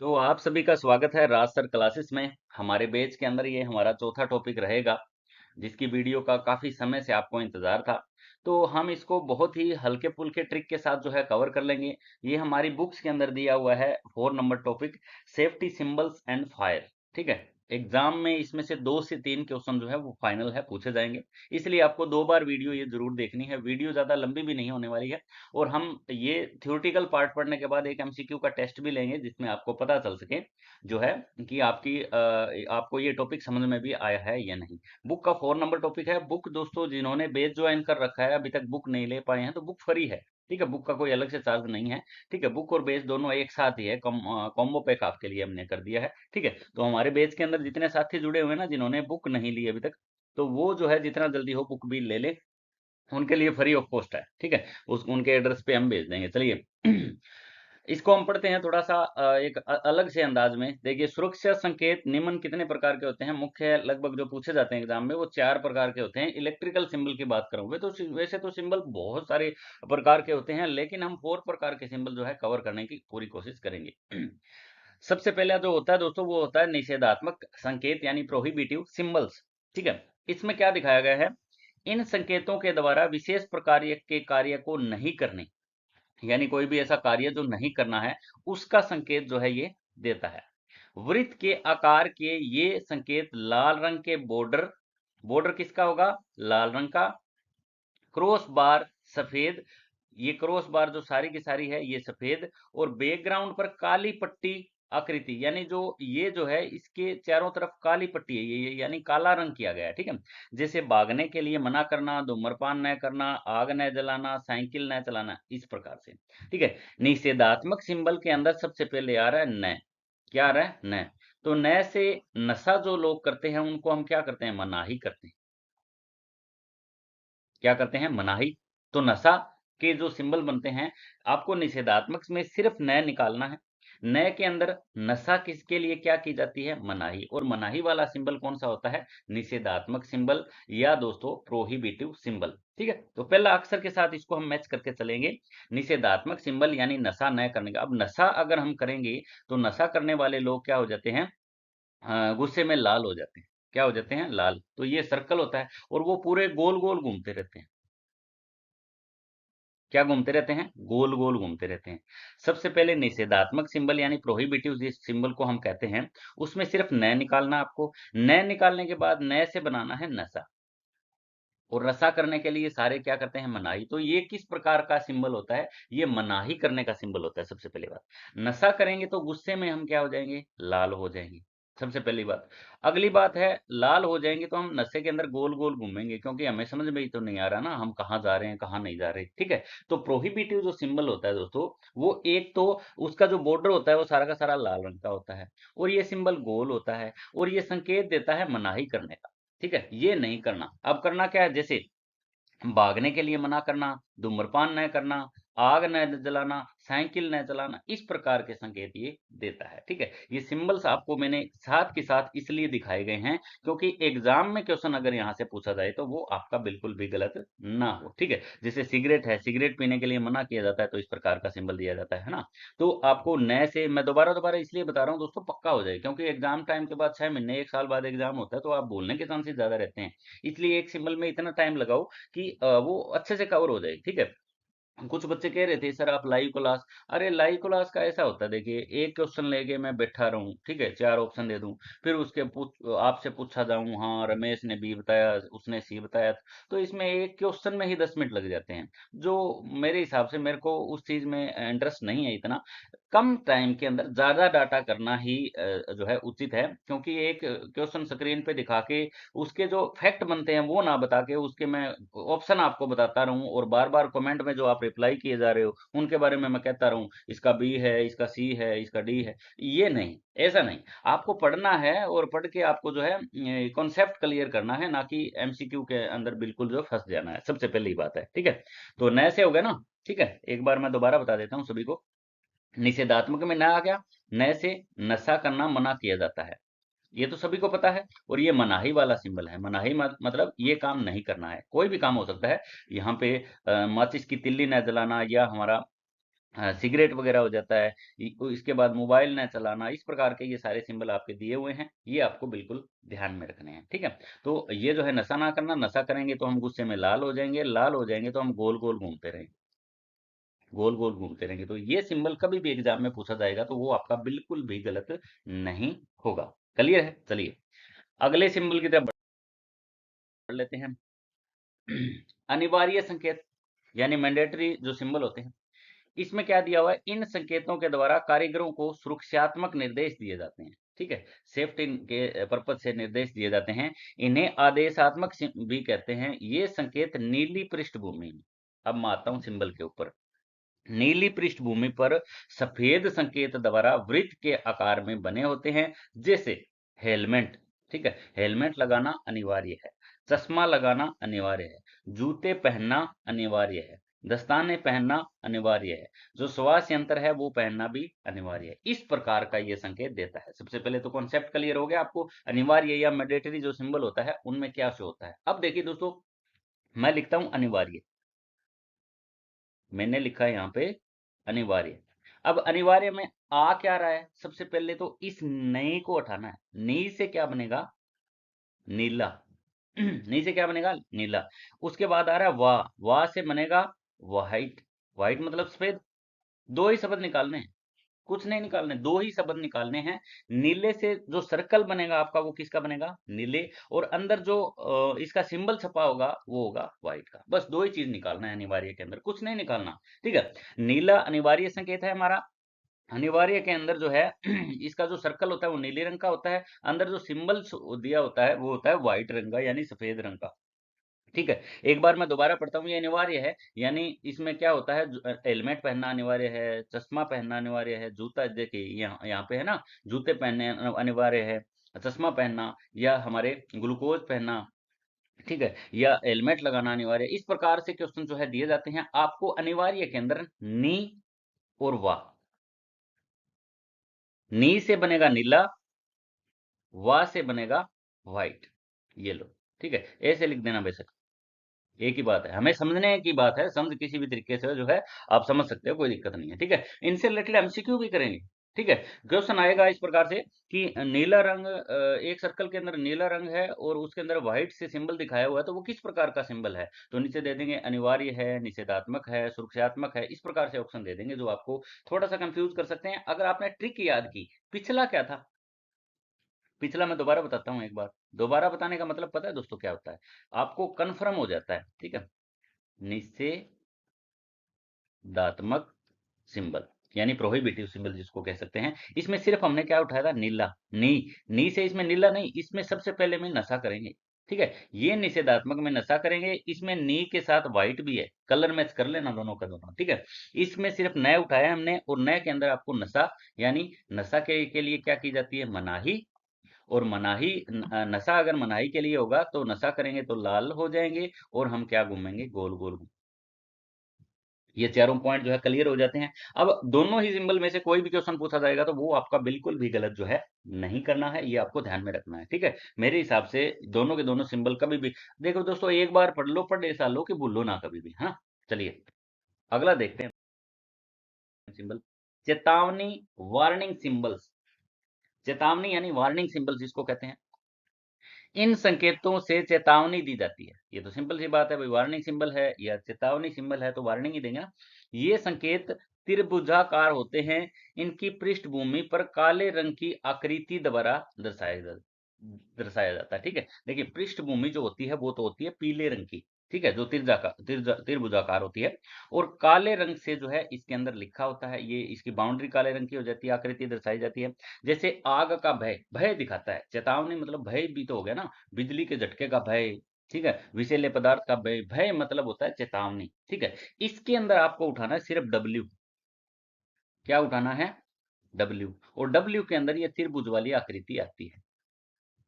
तो आप सभी का स्वागत है राज सर क्लासेस में। हमारे बैच के अंदर ये हमारा चौथा टॉपिक रहेगा, जिसकी वीडियो का काफी समय से आपको इंतजार था। तो हम इसको बहुत ही हल्के फुल्के ट्रिक के साथ जो है कवर कर लेंगे। ये हमारी बुक्स के अंदर दिया हुआ है 4 number topic, safety symbols and fire. ठीक है। एग्जाम में इसमें से 2 से 3 क्वेश्चन जो है वो फाइनल है, पूछे जाएंगे। इसलिए आपको 2 बार वीडियो ये जरूर देखनी है। वीडियो ज्यादा लंबी भी नहीं होने वाली है। और हम ये थ्योरेटिकल पार्ट पढ़ने के बाद एक एमसीक्यू का टेस्ट भी लेंगे, जिसमें आपको पता चल सके जो है कि आपको ये टॉपिक समझ में भी आया है या नहीं। बुक का 4 नंबर टॉपिक है। बुक दोस्तों जिन्होंने बेस ज्वाइन कर रखा है, अभी तक बुक नहीं ले पाए हैं, तो बुक फ्री है। ठीक है, बुक का कोई अलग से चार्ज नहीं है। ठीक है, बुक और बेस दोनों एक साथ ही है, कॉम्बो पैक आपके लिए हमने कर दिया है। ठीक है, तो हमारे बेच के अंदर जितने साथी जुड़े हुए हैं ना, जिन्होंने बुक नहीं ली अभी तक, तो वो जो है जितना जल्दी हो बुक भी ले ले। उनके लिए फ्री ऑफ कॉस्ट है। ठीक है, उस उनके एड्रेस पे हम भेज देंगे। चलिए इसको हम पढ़ते हैं थोड़ा सा एक अलग से अंदाज में। देखिए, सुरक्षा संकेत निम्न कितने प्रकार के होते हैं? मुख्य लगभग जो पूछे जाते हैं एग्जाम में वो 4 प्रकार के होते हैं। इलेक्ट्रिकल सिंबल की बात करूं तो वैसे तो सिंबल बहुत सारे प्रकार के होते हैं, लेकिन हम 4 प्रकार के सिंबल जो है कवर करने की पूरी कोशिश करेंगे। सबसे पहला जो होता है दोस्तों, वो होता है निषेधात्मक संकेत यानी प्रोहिबिटिव सिंबल्स। ठीक है, इसमें क्या दिखाया गया है? इन संकेतों के द्वारा विशेष प्रकार के कार्य को नहीं करने, यानी कोई भी ऐसा कार्य जो नहीं करना है, उसका संकेत जो है ये देता है। वृत्त के आकार के ये संकेत लाल रंग के बॉर्डर, बॉर्डर किसका होगा? लाल रंग का। क्रॉस बार सफेद, ये क्रॉस बार जो सारी की सारी है ये सफेद। और बैकग्राउंड पर काली पट्टी आकृति, यानी जो ये जो है इसके चारों तरफ काली पट्टी है, ये यानी काला रंग किया गया है। ठीक है, जैसे भागने के लिए मना करना, धूम्रपान न करना, आग न जलाना, साइकिल न चलाना, इस प्रकार से। ठीक है, निषेधात्मक सिंबल के अंदर सबसे पहले आ रहा है न। क्या आ रहा है? न। तो न से नशा जो लोग करते हैं उनको हम क्या करते हैं? मनाही करते हैं। क्या करते हैं? मनाही। तो नशा के जो सिंबल बनते हैं, आपको निषेधात्मक में सिर्फ न निकालना है। न के अंदर नशा किसके लिए क्या की जाती है? मनाही। और मनाही वाला सिंबल कौन सा होता है? निषेधात्मक सिंबल या दोस्तों प्रोहिबिटिव सिंबल। ठीक है, तो पहला अक्षर के साथ इसको हम मैच करके चलेंगे। निषेधात्मक सिंबल यानी नशा न करने का। अब नशा अगर हम करेंगे तो नशा करने वाले लोग क्या हो जाते हैं? गुस्से में लाल हो जाते हैं। क्या हो जाते हैं? लाल। तो ये सर्कल होता है और वो पूरे गोल गोल घूमते रहते हैं। क्या घूमते रहते हैं? गोल गोल घूमते रहते हैं। सबसे पहले निषेधात्मक सिंबल यानी प्रोहिबिटिव जिस सिंबल को हम कहते हैं, उसमें सिर्फ न निकालना आपको। न निकालने के बाद न से बनाना है नशा। और रसा करने के लिए सारे क्या करते हैं? मनाही। तो ये किस प्रकार का सिंबल होता है? ये मनाही करने का सिंबल होता है। सबसे पहली बात, नशा करेंगे तो गुस्से में हम क्या हो जाएंगे? लाल हो जाएंगे। सबसे पहली बात। अगली बात है, लाल हो जाएंगे तो हम नशे के अंदर गोल गोल घूमेंगे, क्योंकि हमें समझ में ही तो नहीं आ रहा ना हम कहाँ जा रहे हैं कहाँ नहीं जा रहे। ठीक है, तो प्रोहिबिटिव जो सिंबल होता है दोस्तों, वो एक तो उसका जो बॉर्डर होता है वो सारा का सारा लाल रंग का होता है, और ये सिंबल गोल होता है, और ये संकेत देता है मनाही करने का। ठीक है, ये नहीं करना। अब करना क्या है? जैसे भागने के लिए मना करना, धूम्रपान न करना, आग न जलाना, साइकिल न चलाना, इस प्रकार के संकेत ये देता है। ठीक है, ये सिंबल्स आपको मैंने साथ के साथ इसलिए दिखाए गए हैं क्योंकि एग्जाम में क्वेश्चन अगर यहाँ से पूछा जाए तो वो आपका बिल्कुल भी गलत ना हो। ठीक है, जैसे सिगरेट है, सिगरेट पीने के लिए मना किया जाता है तो इस प्रकार का सिंबल दिया जाता है ना। तो आपको न से, मैं दोबारा दोबारा इसलिए बता रहा हूँ दोस्तों, पक्का हो जाए, क्योंकि एग्जाम टाइम के बाद 6 महीने 1 साल बाद एग्जाम होता है, तो आप भूलने के चांसेस ज्यादा रहते हैं। इसलिए एक सिंबल में इतना टाइम लगाओ कि वो अच्छे से कवर हो जाए। ठीक है, कुछ बच्चे कह रहे थे सर आप लाइव क्लास, अरे लाइव क्लास का ऐसा होता है, देखिए एक क्वेश्चन लेके मैं बैठा रहूं, ठीक है, 4 ऑप्शन दे दूं, फिर उसके आपसे पूछा जाऊं, हाँ रमेश ने बी बताया, उसने सी बताया, तो इसमें एक क्वेश्चन में ही 10 मिनट लग जाते हैं, जो मेरे हिसाब से मेरे को उस चीज में इंटरेस्ट नहीं है इतना। कम टाइम के अंदर ज्यादा डाटा करना ही जो है उचित है, क्योंकि एक क्वेश्चन स्क्रीन पे दिखा के उसके जो फैक्ट बनते हैं वो ना बता के उसके मैं ऑप्शन आपको बताता रहूं, और बार बार कमेंट में जो आप रिप्लाई किए जा रहे हो उनके बारे में मैं कहता रहूं इसका बी है, इसका सी है, इसका डी है। ये नहीं, ऐसा नहीं। आपको पढ़ना है और पढ़ के आपको जो है कॉन्सेप्ट क्लियर करना है, ना कि एमसीक्यू के अंदर बिल्कुल जो फंस जाना है। सबसे पहली बात है। ठीक है, तो नए से हो गया ना? ठीक है, एक बार मैं दोबारा बता देता हूँ सभी को। निषेधात्मक में न आ गया, न से नशा करना मना किया जाता है, ये तो सभी को पता है। और ये मनाही वाला सिंबल है। मनाही मतलब ये काम नहीं करना है, कोई भी काम हो सकता है। यहाँ पे माचिस की तिल्ली न जलाना, या हमारा सिगरेट वगैरह हो जाता है, इसके बाद मोबाइल न चलाना, इस प्रकार के ये सारे सिंबल आपके दिए हुए हैं, ये आपको बिल्कुल ध्यान में रखने हैं, ठीक है। तो ये जो है नशा ना करना, नशा करेंगे तो हम गुस्से में लाल हो जाएंगे, लाल हो जाएंगे तो हम गोल गोल घूमते रहेंगे, गोल गोल घूमते रहेंगे। तो ये सिंबल कभी भी एग्जाम में पूछा जाएगा तो वो आपका बिल्कुल भी गलत नहीं होगा। क्लियर है? चलिए अगले सिंबल की तरफ बढ़ लेते हैं। अनिवार्य संकेत यानी मैंडेटरी जो सिंबल होते हैं, इसमें क्या दिया हुआ है, इन संकेतों के द्वारा कारीगरों को सुरक्षात्मक निर्देश दिए जाते हैं, ठीक है, सेफ्टी के पर्पज से निर्देश दिए जाते हैं। इन्हें आदेशात्मक भी कहते हैं। ये संकेत नीली पृष्ठभूमि में, अब मैं आता हूं सिंबल के ऊपर, नीली पृष्ठभूमि पर सफेद संकेत द्वारा वृत्त के आकार में बने होते हैं, जैसे हेलमेट, ठीक है, हेलमेट लगाना अनिवार्य है, चश्मा लगाना अनिवार्य है, जूते पहनना अनिवार्य है, दस्ताने पहनना अनिवार्य है, जो श्वास यंत्र है वो पहनना भी अनिवार्य है। इस प्रकार का ये संकेत देता है। सबसे पहले तो कॉन्सेप्ट क्लियर हो गया आपको, अनिवार्य या मैंडेटरी जो सिंबल होता है उनमें क्या शो होता है। अब देखिए दोस्तों, मैं लिखता हूं अनिवार्य, मैंने लिखा है यहाँ पे अनिवार्य। अब अनिवार्य में आ क्या रहा है, सबसे पहले तो इस नई को हटाना है। नी से क्या बनेगा, नीला। नी से क्या बनेगा, नीला। उसके बाद आ रहा है वाह, वाह से बनेगा वाइट, वाइट मतलब सफेद। दो ही शब्द निकालने हैं, कुछ नहीं निकालने, दो ही शब्द निकालने हैं। नीले से जो सर्कल बनेगा आपका वो किसका बनेगा, नीले, और अंदर जो इसका सिंबल छपा होगा वो होगा व्हाइट का। बस दो ही चीज निकालना है अनिवार्य के अंदर, कुछ नहीं निकालना, ठीक है। नीला अनिवार्य संकेत है हमारा। अनिवार्य के अंदर जो है इसका जो सर्कल होता है वो नीले रंग का होता है, अंदर जो सिंबल दिया होता है वो होता है व्हाइट रंग का यानी सफेद रंग का, ठीक है। एक बार मैं दोबारा पढ़ता हूँ, ये अनिवार्य है, यानी इसमें क्या होता है, हेलमेट पहनना अनिवार्य है, चश्मा पहनना अनिवार्य है, जूता देखिए यहाँ यहाँ पे है ना, जूते पहनने अनिवार्य है, चश्मा पहनना या हमारे ग्लूकोज पहनना, ठीक है, या हेलमेट लगाना अनिवार्य है। इस प्रकार से क्वेश्चन जो है दिए जाते हैं आपको अनिवार्य के अंदर। नी और वा, नी से बनेगा नीला, वा से बनेगा व्हाइट, ये लो, ठीक है, ऐसे लिख देना बेशक, एक ही बात है, हमें समझने की बात है, समझ किसी भी तरीके से जो है आप समझ सकते हो, कोई दिक्कत नहीं है, ठीक है। इनसे रिलेटेड एमसीक्यू भी करेंगे, ठीक है। क्वेश्चन आएगा इस प्रकार से कि नीला रंग, एक सर्कल के अंदर नीला रंग है और उसके अंदर व्हाइट से सिंबल दिखाया हुआ है, तो वो किस प्रकार का सिंबल है, तो नीचे दे देंगे अनिवार्य है, निषेधात्मक है, सुरक्षात्मक है, इस प्रकार से ऑप्शन दे देंगे जो आपको थोड़ा सा कंफ्यूज कर सकते हैं। अगर आपने ट्रिक याद की, पिछला क्या था, पिछला मैं दोबारा बताता हूँ एक बार, दोबारा बताने का मतलब पता है दोस्तों क्या होता है, आपको कन्फर्म हो जाता है, ठीक है। निषेधात्मक सिंबल यानी प्रोहिबिटिव सिंबल जिसको कह सकते हैं। इसमें सिर्फ हमने क्या उठाया था, नीला, नी, नी से इसमें नीला नहीं, इसमें सबसे पहले में नशा करेंगे, ठीक है। ये निषेधात्मक में नशा करेंगे, इसमें नी के साथ व्हाइट भी है, कलर मैच कर लेना दोनों का दोनों, ठीक है। इसमें सिर्फ नए उठाया हमने और नए के अंदर आपको नशा, यानी नशा के लिए क्या की जाती है, मनाही, और मनाही नशा अगर मनाही के लिए होगा तो नशा करेंगे तो लाल हो जाएंगे और हम क्या घूमेंगे, गोल गोल। ये चारों पॉइंट जो है क्लियर हो जाते हैं। अब दोनों ही सिंबल में से कोई भी क्वेश्चन पूछा जाएगा तो वो आपका बिल्कुल भी गलत जो है नहीं करना है, ये आपको ध्यान में रखना है, ठीक है। मेरे हिसाब से दोनों के दोनों सिंबल कभी भी, देखो दोस्तों, एक बार पढ़ लो, पढ़ ऐसा लो कि भूलो ना कभी भी, है ना। चलिए अगला देखते हैं सिंबल, चेतावनी, वार्निंग सिंबल्स। चेतावनी यानी वार्निंग सिंबल जिसको कहते हैं, इन संकेतों से चेतावनी दी जाती है। ये तो सिंपल सी बात है भाई, वार्निंग सिंबल है या चेतावनी सिंबल है तो वार्निंग ही देंगे ना। ये संकेत त्रिभुजाकार होते हैं, इनकी पृष्ठभूमि पर काले रंग की आकृति द्वारा दर्शाया जाता है, ठीक है। देखिए पृष्ठभूमि जो होती है वो तो होती है पीले रंग की, ठीक है, जो त्रिभुजाकार होती है, और काले रंग से जो है इसके अंदर लिखा होता है, ये इसकी बाउंड्री काले रंग की हो जाती है, आकृति दर्शाई जाती है। जैसे आग का भय, भय दिखाता है, चेतावनी मतलब भय भी तो हो गया ना, बिजली के झटके का भय, ठीक है, विषैले पदार्थ का भय, भय मतलब होता है चेतावनी, ठीक है। इसके अंदर आपको उठाना है सिर्फ डब्ल्यू, क्या उठाना है, डब्ल्यू, और डब्ल्यू के अंदर ये त्रिभुज वाली आकृति आती है,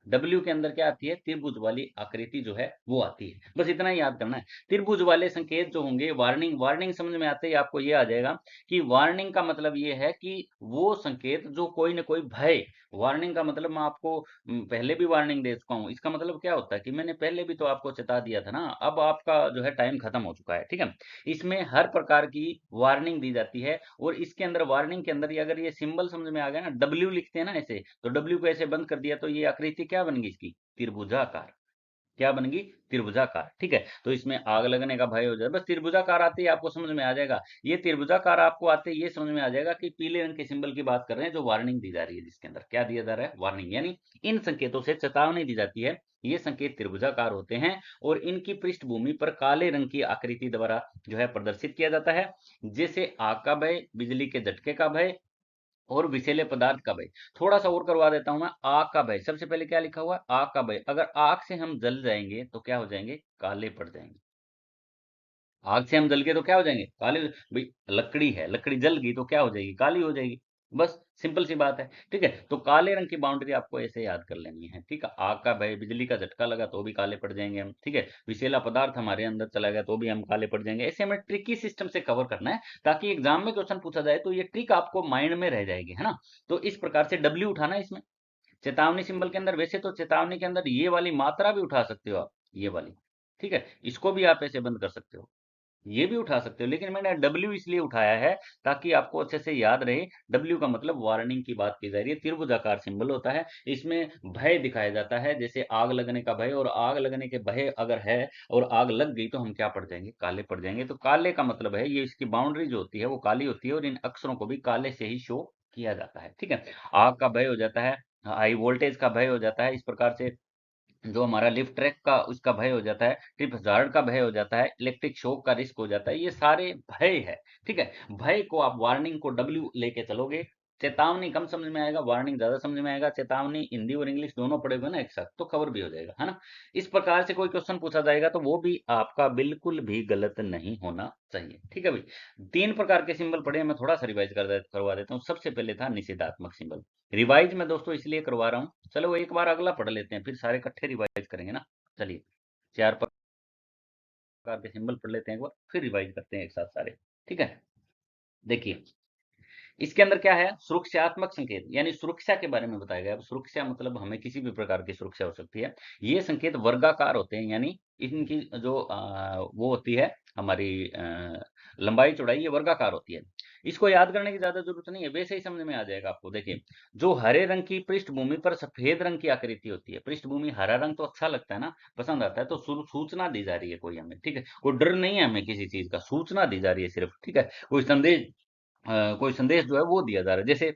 डब्ल्यू के अंदर क्या आती है, त्रिभुज वाली आकृति जो है वो आती है। बस इतना ही याद करना है। त्रिभुज वाले संकेत जो होंगे, वार्निंग, वार्निंग समझ में आते ही आपको ये आ जाएगा कि वार्निंग का मतलब ये है कि वो संकेत जो कोई ना कोई भय, वार्निंग का मतलब मैं आपको पहले भी वार्निंग दे चुका हूँ। इसका मतलब क्या होता है कि मैंने पहले भी तो आपको चेता दिया था ना, अब आपका जो है टाइम खत्म हो चुका है, ठीक है। इसमें हर प्रकार की वार्निंग दी जाती है, और इसके अंदर वार्निंग के अंदर अगर ये सिंबल समझ में आ गया ना, डब्ल्यू लिखते हैं ना ऐसे, तो डब्ल्यू को ऐसे बंद कर दिया तो ये आकृति क्या बन गई इसकी, त्रिभुजाकार। क्या बनेगी, त्रिभुजाकार, ठीक है। तो इसमें आग लगने का भय हो जाए, बस त्रिभुजाकार आते ही आपको समझ में आ जाएगा। ये त्रिभुजाकार आपको आते ही ये समझ में आ जाएगा कि पीले रंग के सिंबल की बात कर रहे हैं, जो वार्निंग दी जा रही है, जिसके अंदर क्या दिया जा रहा है, वार्निंग, यानी इन संकेतों से चेतावनी दी जाती है। ये संकेत त्रिभुजाकार होते हैं, और इनकी पृष्ठभूमि पर काले रंग की आकृति द्वारा जो है प्रदर्शित किया जाता है, जैसे आग का भय, बिजली के झटके का भय, और विषैले पदार्थ का भय। थोड़ा सा और करवा देता हूं मैं, आग का भय, सबसे पहले क्या लिखा हुआ है, आग का भय। अगर आग से हम जल जाएंगे तो क्या हो जाएंगे, काले पड़ जाएंगे। आग से हम जल के तो क्या हो जाएंगे, काले। भाई लकड़ी है, लकड़ी जल गई तो क्या हो जाएगी, काली हो जाएगी। बस सिंपल सी बात है, ठीक है। तो काले रंग की बाउंड्री आपको ऐसे याद कर लेनी है, ठीक है। आग का भय, बिजली का झटका लगा तो भी काले पड़ जाएंगे हम, ठीक है। विषैला पदार्थ हमारे अंदर चला गया तो भी हम काले पड़ जाएंगे। ऐसे हमें ट्रिकी सिस्टम से कवर करना है, ताकि एग्जाम में क्वेश्चन पूछा जाए तो ये ट्रिक आपको माइंड में रह जाएगी, है ना। तो इस प्रकार से डब्ल्यू उठाना है इसमें, चेतावनी सिंबल के अंदर। वैसे तो चेतावनी के अंदर ये वाली मात्रा भी उठा सकते हो आप, ये वाली, ठीक है। इसको भी आप ऐसे बंद कर सकते हो, ये भी उठा सकते हो, लेकिन मैंने डब्ल्यू इसलिए उठाया है ताकि आपको अच्छे से याद रहे। डब्ल्यू का मतलब वार्निंग की बात की जा रही है, त्रिभुजाकार सिंबल होता है। इसमें भय दिखाया जाता है, जैसे आग लगने का भय, और आग लगने के भय अगर है और आग लग गई तो हम क्या पड़ जाएंगे, काले पड़ जाएंगे। तो काले का मतलब है, ये इसकी बाउंड्री जो होती है वो काली होती है, और इन अक्षरों को भी काले से ही शो किया जाता है, ठीक है। आग का भय हो जाता है, हाई वोल्टेज का भय हो जाता है, इस प्रकार से जो हमारा लिफ्ट ट्रैक का उसका भय हो जाता है, ट्रिप हज़ार्ड का भय हो जाता है, इलेक्ट्रिक शॉक का रिस्क हो जाता है, ये सारे भय है, ठीक है। भय को आप वार्निंग को डब्ल्यू लेके चलोगे, चेतावनी कम समझ में आएगा, वार्निंग ज्यादा समझ में आएगा। चेतावनी हिंदी और इंग्लिश दोनों पढ़ेगा ना एक साथ, तो कवर भी हो जाएगा, है ना। इस प्रकार से कोई क्वेश्चन पूछा जाएगा तो वो भी आपका बिल्कुल भी गलत नहीं होना चाहिए, ठीक है भाई। तीन प्रकार के सिंबल पढ़े, मैं थोड़ा सा रिवाइज करवा देता हूँ। सबसे पहले था निषेधात्मक सिंबल। रिवाइज मैं दोस्तों इसलिए करवा रहा हूँ, चलो एक बार अगला पढ़ लेते हैं, फिर सारे इकट्ठे रिवाइज करेंगे ना। चलिए, चार प्रकार के सिंबल पढ़ लेते हैं एक बार, फिर रिवाइज करते हैं एक साथ सारे, ठीक है। देखिए, इसके अंदर क्या है, सुरक्षात्मक संकेत, यानी सुरक्षा के बारे में बताया गया। अब सुरक्षा मतलब हमें किसी भी प्रकार की सुरक्षा हो सकती है। ये संकेत वर्गाकार होते हैं, यानी इनकी जो वो होती है हमारी लंबाई चौड़ाई, ये वर्गाकार होती है। इसको याद करने की ज्यादा जरूरत नहीं है, वैसे ही समझ में आ जाएगा आपको। देखिए, जो हरे रंग की पृष्ठभूमि पर सफेद रंग की आकृति होती है, पृष्ठभूमि हरा रंग तो अच्छा लगता है ना, पसंद आता है, तो सूचना दी जा रही है कोई हमें, ठीक है। कोई डर नहीं है हमें किसी चीज का, सूचना दी जा रही है सिर्फ, ठीक है। कोई संदेश जो है वो दिया जा रहा है, जैसे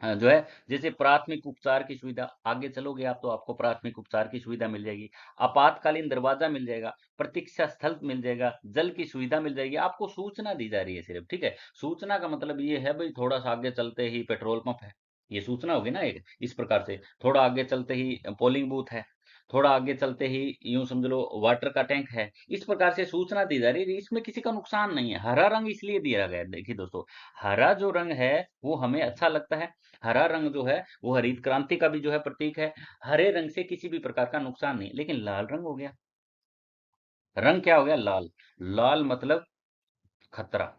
जो है, जैसे प्राथमिक उपचार की सुविधा, आगे चलोगे आप तो आपको प्राथमिक उपचार की सुविधा मिल जाएगी, आपातकालीन दरवाजा मिल जाएगा, प्रतीक्षा स्थल मिल जाएगा, जल की सुविधा मिल जाएगी। आपको सूचना दी जा रही है सिर्फ, ठीक है। सूचना का मतलब ये है भाई, थोड़ा सा आगे चलते ही पेट्रोल पंप है, ये सूचना होगी ना एक, इस प्रकार से। थोड़ा आगे चलते ही पोलिंग बूथ है, थोड़ा आगे चलते ही यूं समझ लो वाटर का टैंक है। इस प्रकार से सूचना दी जा रही है, इसमें किसी का नुकसान नहीं है। हरा रंग इसलिए दिया गया है, देखिए दोस्तों, हरा जो रंग है वो हमें अच्छा लगता है। हरा रंग जो है वो हरित क्रांति का भी जो है प्रतीक है। हरे रंग से किसी भी प्रकार का नुकसान नहीं, लेकिन लाल रंग हो गया, रंग क्या हो गया, लाल। लाल मतलब खतरा,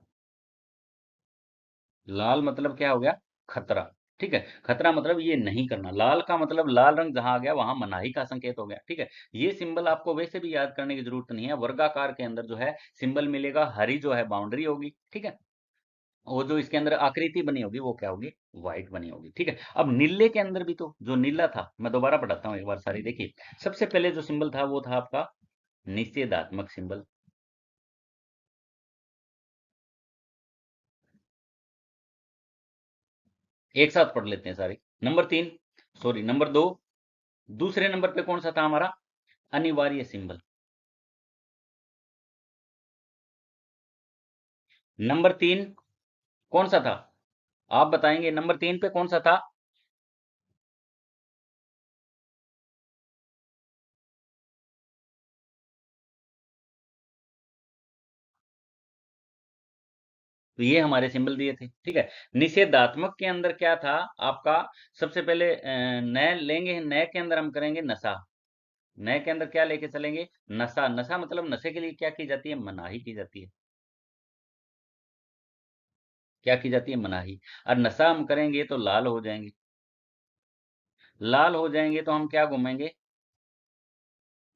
लाल मतलब क्या हो गया, खतरा, ठीक है। खतरा मतलब ये नहीं करना। लाल का मतलब, लाल रंग जहां आ गया वहां मनाही का संकेत हो गया, ठीक है। ये सिंबल आपको वैसे भी याद करने की जरूरत नहीं है। वर्गाकार के अंदर जो है सिंबल मिलेगा, हरी जो है बाउंड्री होगी, ठीक है। वो जो इसके अंदर आकृति बनी होगी वो क्या होगी, व्हाइट बनी होगी, ठीक है। अब नीले के अंदर भी तो जो नीला था, मैं दोबारा पढ़ाता हूँ एक बार सारी, देखिए। सबसे पहले जो सिंबल था वो था आपका निषेधात्मक सिंबल। एक साथ पढ़ लेते हैं सारे। नंबर तीन, सॉरी नंबर दो, दूसरे नंबर पे कौन सा था हमारा, अनिवार्य सिंबल। नंबर तीन कौन सा था, आप बताएंगे नंबर तीन पे कौन सा था। तो ये हमारे सिंबल दिए थे, ठीक है। निषेधात्मक के अंदर क्या था आपका, सबसे पहले न लेंगे, न के अंदर हम करेंगे नशा। न के अंदर क्या लेके चलेंगे, नशा। नशा मतलब नशे के लिए क्या की जाती है, मनाही की जाती है। क्या की जाती है, मनाही। और नशा हम करेंगे तो लाल हो जाएंगे। लाल हो जाएंगे तो हम क्या घूमेंगे,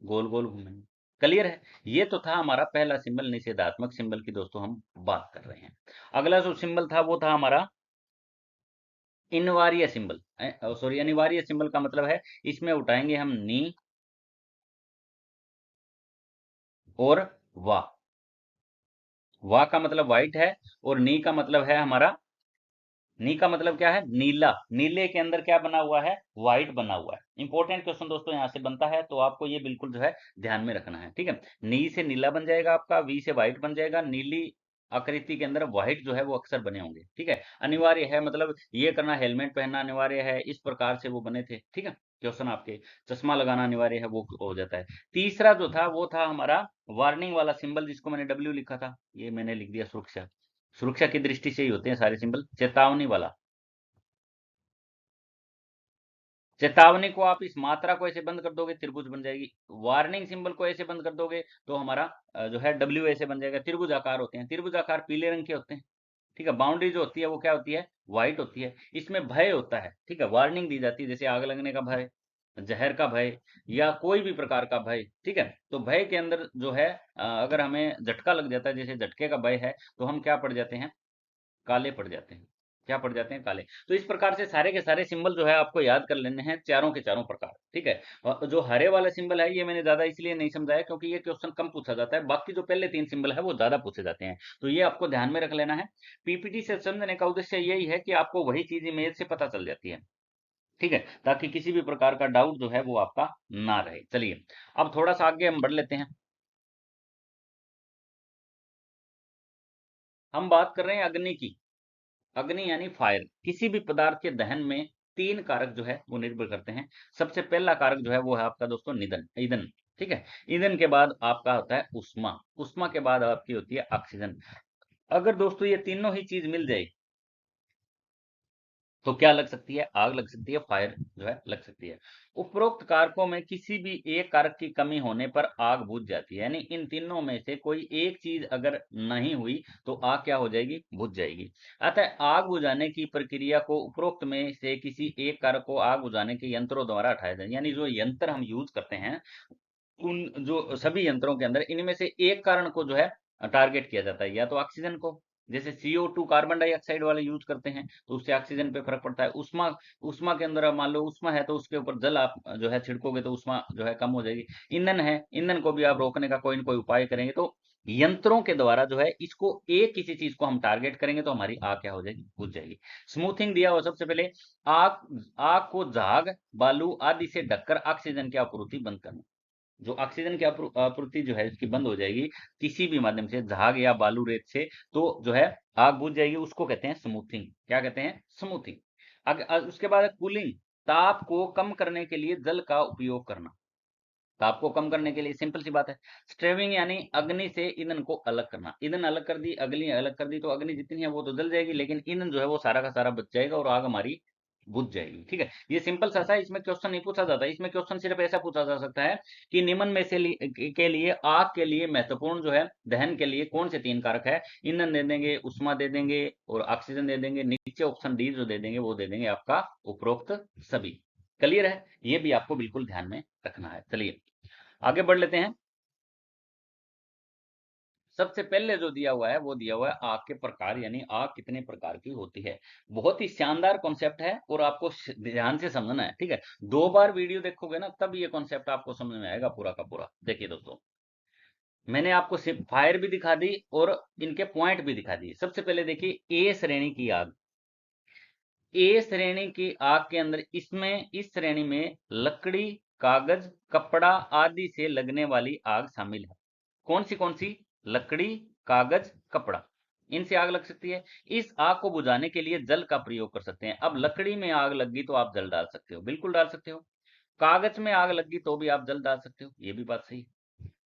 गोल गोल घूमेंगे। क्लियर है। ये तो था हमारा पहला सिंबल, निषेधात्मक सिंबल की दोस्तों हम बात कर रहे हैं। अगला जो सिंबल था वो था हमारा इनवार्य सिंबल। सॉरी, अनिवार्य सिंबल का मतलब है इसमें उठाएंगे हम नी और वा। वा का मतलब व्हाइट है, और नी का मतलब है हमारा, नी का मतलब क्या है, नीला। नीले के अंदर क्या बना हुआ है, व्हाइट बना हुआ है। इंपॉर्टेंट क्वेश्चन दोस्तों यहाँ से बनता है, तो आपको ये बिल्कुल जो है ध्यान में रखना है, ठीक है। नी से नीला बन जाएगा आपका, वी से व्हाइट बन जाएगा, नीली आकृति के अंदर व्हाइट जो है वो अक्सर बने होंगे, ठीक है। अनिवार्य है मतलब ये करना, हेलमेट पहनना अनिवार्य है, इस प्रकार से वो बने थे, ठीक है। क्वेश्चन आपके, चश्मा लगाना अनिवार्य है, वो हो जाता है। तीसरा जो था वो था हमारा वार्निंग वाला सिंबल, जिसको मैंने डब्ल्यू लिखा था, ये मैंने लिख दिया सुरक्षा। सुरक्षा की दृष्टि से ही होते हैं सारे सिंबल। चेतावनी वाला, चेतावनी को आप इस मात्रा को ऐसे बंद कर दोगे, त्रिभुज बन जाएगी। वार्निंग सिंबल को ऐसे बंद कर दोगे तो हमारा जो है डब्ल्यू ऐसे बन जाएगा। त्रिभुज आकार होते हैं, त्रिभुज आकार पीले रंग के होते हैं, ठीक है। बाउंड्री जो होती है वो क्या होती है, व्हाइट होती है। इसमें भय होता है, ठीक है, वार्निंग दी जाती है, जैसे आग लगने का भय, जहर का भय, या कोई भी प्रकार का भय, ठीक है। तो भय के अंदर जो है अगर हमें झटका लग जाता है, जैसे झटके का भय है, तो हम क्या पड़ जाते हैं, काले पड़ जाते हैं। क्या पड़ जाते हैं, काले। तो इस प्रकार से सारे के सारे सिंबल जो है आपको याद कर लेने हैं, चारों के चारों प्रकार, ठीक है। और जो हरे वाला सिंबल है ये मैंने ज्यादा इसलिए नहीं समझाया क्योंकि ये क्वेश्चन कम पूछा जाता है, बाकी जो पहले तीन सिंबल है वो ज्यादा पूछे जाते हैं, तो ये आपको ध्यान में रख लेना है। पीपीटी से समझने का उद्देश्य यही है कि आपको वही चीज इमेज से पता चल जाती है, ठीक है, ताकि किसी भी प्रकार का डाउट जो है वो आपका ना रहे। चलिए अब थोड़ा सा आगे हम बढ़ लेते हैं। हम बात कर रहे हैं अग्नि की। अग्नि यानी फायर। किसी भी पदार्थ के दहन में तीन कारक जो है वो निर्भर करते हैं। सबसे पहला कारक जो है वो है आपका दोस्तों निधन, ईंधन, ठीक है। ईंधन के बाद आपका होता है उष्मा, उष्मा के बाद आपकी होती है ऑक्सीजन। अगर दोस्तों ये तीनों ही चीज मिल जाए तो क्या लग सकती है, आग लग सकती है, फायर जो है लग सकती है। उपरोक्त कारकों में किसी भी एक कारक की कमी होने पर आग बुझ जाती है, यानी इन तीनों में से कोई एक चीज अगर नहीं हुई तो आग क्या हो जाएगी, बुझ जाएगी। अतः आग बुझाने की प्रक्रिया को उपरोक्त में से किसी एक कारक को आग बुझाने के यंत्रों द्वारा हटाया जाए, यानी जो यंत्र हम यूज करते हैं उन जो सभी यंत्रों के अंदर इनमें से एक कारण को जो है टारगेट किया जाता है, या तो ऑक्सीजन को, जैसे CO2 कार्बन डाइऑक्साइड वाले यूज करते हैं तो उससे ऑक्सीजन पे फर्क पड़ता है। उष्मा, उष्मा के अंदर आप मान लो उष्मा है तो उसके ऊपर जल आप जो है छिड़कोगे तो उष्मा जो है कम हो जाएगी। ईंधन है, ईंधन को भी आप रोकने का कोई न कोई उपाय करेंगे, तो यंत्रों के द्वारा जो है इसको एक किसी चीज को हम टारगेट करेंगे तो हमारी आग क्या हो जाएगी, बुझ जाएगी। स्मूथिंग दिया हुआ सबसे पहले, आग, आग को झाग, बालू आदि से ढककर ऑक्सीजन की आपूर्ति बंद करना। जो ऑक्सीजन की आपूर्ति जो है इसकी बंद हो जाएगी किसी भी माध्यम से, झाग या बालू रेत से, तो जो है आग बुझ जाएगी। उसको कहते हैं स्मूथिंग। क्या कहते हैं, स्मूथिंग। उसके बाद कूलिंग, ताप को कम करने के लिए जल का उपयोग करना। ताप को कम करने के लिए सिंपल सी बात है। स्ट्रेविंग यानी अग्नि से ईंधन को अलग करना। ईंधन अलग कर दी, अग्नि अलग कर दी, तो अग्नि जितनी है वो तो जल जाएगी, लेकिन ईंधन जो है वो सारा का सारा बच जाएगा और आग हमारी बुझ जाएगी, ठीक है। ये सिंपल सा है, इसमें क्वेश्चन नहीं पूछा जाता। इसमें क्वेश्चन सिर्फ ऐसा पूछा जा सकता है कि निम्न में से के लिए आग के लिए महत्वपूर्ण जो है दहन के लिए कौन से तीन कारक है। ईंधन दे देंगे, उष्मा दे देंगे और ऑक्सीजन दे देंगे। नीचे ऑप्शन डी जो दे देंगे वो दे देंगे आपका उपरोक्त सभी। क्लियर है, ये भी आपको बिल्कुल ध्यान में रखना है। चलिए आगे बढ़ लेते हैं। सबसे पहले जो दिया हुआ है वो दिया हुआ है आग के प्रकार, यानी आग कितने प्रकार की होती है। बहुत ही शानदार कॉन्सेप्ट है और आपको ध्यान से समझना है, ठीक है। दो बार वीडियो देखोगे ना तब ये कॉन्सेप्ट आपको समझ में आएगा पूरा का पूरा। देखिए दोस्तों, मैंने आपको सिर्फ फायर भी दिखा दी और इनके पॉइंट भी दिखा दिए। सबसे पहले देखिए ए श्रेणी की आग। ए श्रेणी की आग के अंदर इसमें, इस श्रेणी में लकड़ी, कागज, कपड़ा आदि से लगने वाली आग शामिल है। कौन सी, लकड़ी, कागज, कपड़ा, इनसे आग लग सकती है। इस आग को बुझाने के लिए जल का प्रयोग कर सकते हैं। अब लकड़ी में आग लगी तो आप जल डाल सकते हो, बिल्कुल डाल सकते हो। कागज में आग लगी तो भी आप जल डाल सकते हो, ये भी बात सही।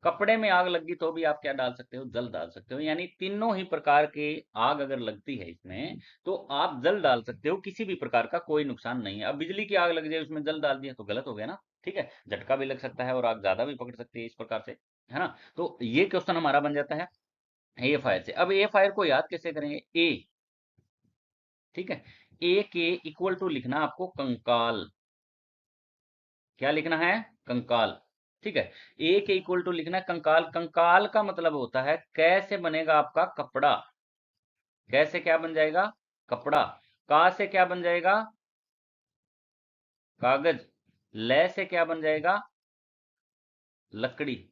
कपड़े में आग लगी तो भी आप क्या डाल सकते हो, जल डाल सकते हो। यानी तीनों ही प्रकार की आग अगर लगती है इसमें, तो आप जल डाल सकते हो, किसी भी प्रकार का कोई नुकसान नहीं है। अब बिजली की आग लग जाए उसमें जल डाल दिया तो गलत हो गया ना, ठीक है, झटका भी लग सकता है और आग ज्यादा भी पकड़ सकती है इस प्रकार से, है ना। तो ये क्वेश्चन हमारा बन जाता है ए फायर से। अब ए फायर को याद कैसे करेंगे, ए, ठीक है, ए के इक्वल टू लिखना आपको कंकाल। क्या लिखना है, कंकाल, ठीक है। ए के इक्वल टू लिखना है कंकाल। कंकाल का मतलब होता है कैसे बनेगा आपका कपड़ा, कैसे क्या बन जाएगा, कपड़ा। का से क्या बन जाएगा, कागज। ले से क्या बन जाएगा, लकड़ी।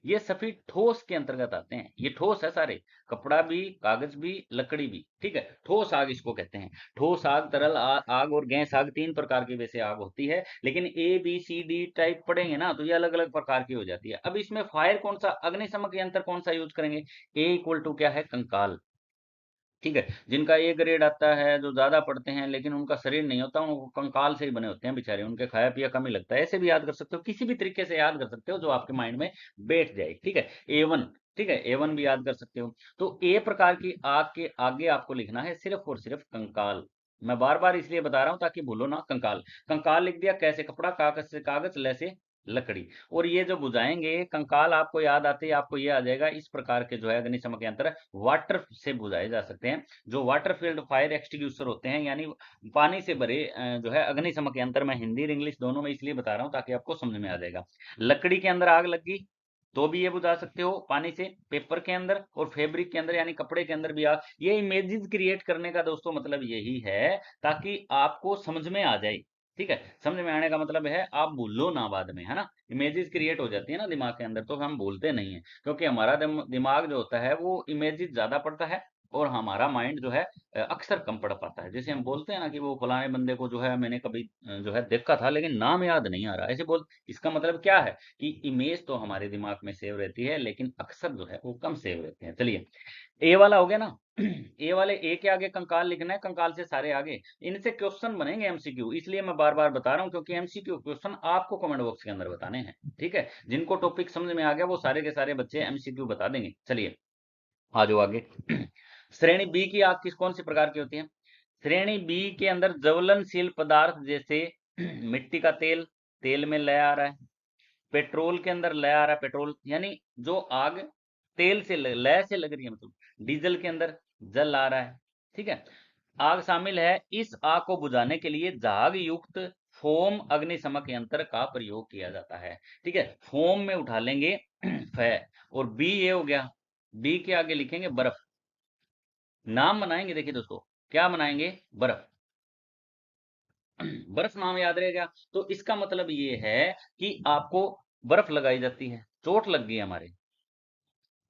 ये सभी ठोस के अंतर्गत आते हैं, ये ठोस है सारे, कपड़ा भी, कागज भी, लकड़ी भी, ठीक है। ठोस आग इसको कहते हैं। ठोस आग, तरल आग और गैस आग, तीन प्रकार की वैसे आग होती है, लेकिन A B C D type पढ़ेंगे ना तो ये अलग अलग प्रकार की हो जाती है। अब इसमें फायर कौन सा, अग्निशमक यंत्र कौन सा यूज करेंगे, ए इक्वल टू क्या है, कंकाल, ठीक है। जिनका ए ग्रेड आता है, जो ज्यादा पढ़ते हैं लेकिन उनका शरीर नहीं होता, उनको कंकाल से ही बने होते हैं बेचारे, उनके खाया पिया कम ही लगता है। ऐसे भी याद कर सकते हो, किसी भी तरीके से याद कर सकते हो जो आपके माइंड में बैठ जाए, ठीक है। A1, ठीक है, A1 भी याद कर सकते हो। तो ए प्रकार की आग के आगे आपको लिखना है सिर्फ और सिर्फ कंकाल। मैं बार बार इसलिए बता रहा हूं ताकि भूलो ना, कंकाल। कंकाल लिख दिया, कैसे कपड़ा, कागज से कागज, ले से लकड़ी। और ये जो बुझाएंगे कंकाल, आपको याद आते ही आपको ये आ जाएगा, इस प्रकार के जो है अग्निशमक यंत्र वाटर से बुझाए जा सकते हैं। जो वाटर फील्ड फायर एक्सटिंग्विशर होते हैं, यानी पानी से भरे जो है अग्निशमक यंत्र, मैं हिंदी और इंग्लिश दोनों में इसलिए बता रहा हूं ताकि आपको समझ में आ जाएगा। लकड़ी के अंदर आग लगी तो भी ये बुझा सकते हो पानी से, पेपर के अंदर और फैब्रिक के अंदर यानी कपड़े के अंदर भी आग। ये इमेजेस क्रिएट करने का दोस्तों मतलब यही है ताकि आपको समझ में आ जाए, ठीक है। समझ में आने का मतलब है आप भूलो ना बाद में, है ना। इमेजेस क्रिएट हो जाती है ना दिमाग के अंदर तो हम भूलते नहीं है, क्योंकि हमारा दिमाग जो होता है वो इमेजेस ज्यादा पड़ता है और हमारा माइंड जो है अक्सर कम पढ़ पाता है। जैसे हम बोलते हैं ना कि वो फलाने बंदे को जो है मैंने कभी जो है देखा था लेकिन नाम याद नहीं आ रहा, ऐसे बोल। इसका मतलब क्या है कि इमेज तो हमारे दिमाग में सेव रहती है लेकिन अक्सर जो है वो कम सेव रहते हैं। चलिए, ए वाला हो गया ना। ए वाले, ए के आगे कंकाल लिखना है, कंकाल से सारे आगे। इनसे क्वेश्चन बनेंगे एमसीक्यू, इसलिए मैं बार बार बता रहा हूं क्योंकि एमसीक्यू क्वेश्चन आपको कमेंट बॉक्स के अंदर बताने हैं, ठीक है। जिनको टॉपिक समझ में आ गया वो सारे के सारे बच्चे एमसीक्यू बता देंगे। चलिए आ जाओ आगे। श्रेणी बी की आग किस कौन सी प्रकार की होती है, श्रेणी बी के अंदर ज्वलनशील पदार्थ जैसे मिट्टी का तेल, तेल में लय आ रहा है। पेट्रोल के अंदर लय आ रहा है, पेट्रोल यानी जो आग तेल से लय से लग रही है, मतलब डीजल के अंदर जल आ रहा है, ठीक है। आग शामिल है, इस आग को बुझाने के लिए झाग युक्त फोम अग्निशमक यंत्र का प्रयोग किया जाता है, ठीक है। फोम में उठा लेंगे फ, और बी ये हो गया, बी के आगे लिखेंगे बर्फ। नाम बनाएंगे, देखिए दोस्तों क्या बनाएंगे, बर्फ। बर्फ नाम याद रहेगा तो इसका मतलब ये है कि आपको बर्फ लगाई जाती है, चोट लग गई हमारे,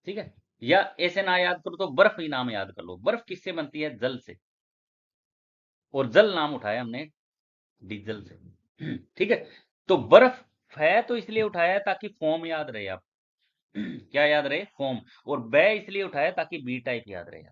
ठीक है। या ऐसे ना याद करो तो बर्फ ही नाम याद कर लो। बर्फ किससे बनती है, जल से, और जल नाम उठाया हमने डीजल से, ठीक है। तो बर्फ है तो इसलिए उठाया है ताकि फॉर्म याद रहे आप, क्या याद रहे, फॉर्म। और बै इसलिए उठाया ताकि बी टाइप याद रहे,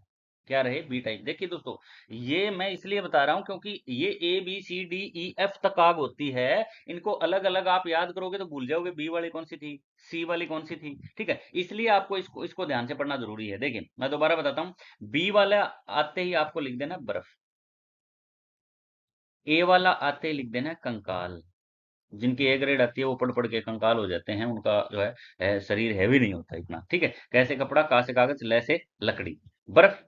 क्या रहे, बी टाइप। देखिए दोस्तों, ये मैं इसलिए बता रहा हूं क्योंकि ये A B C D E F तक आग होती है, इनको अलग अलग आप याद करोगे तो भूल जाओगे बी वाली कौन सी थी, सी वाली कौन सी थी, ठीक है। इसलिए आपको इसको इसको ध्यान से पढ़ना जरूरी है। देखिए मैं दोबारा बताता हूं, बी वाला आते ही आपको लिख देना बर्फ, ए वाला आते ही लिख देना कंकाल। जिनकी ए ग्रेड आती है वो पढ़ पढ़ के कंकाल हो जाते हैं, उनका जो है शरीर हैवी नहीं होता इतना, ठीक है। कैसे कपड़ा, का से कागज, ले से लकड़ी। बर्फ,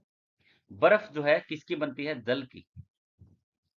बर्फ जो है किसकी बनती है, जल की।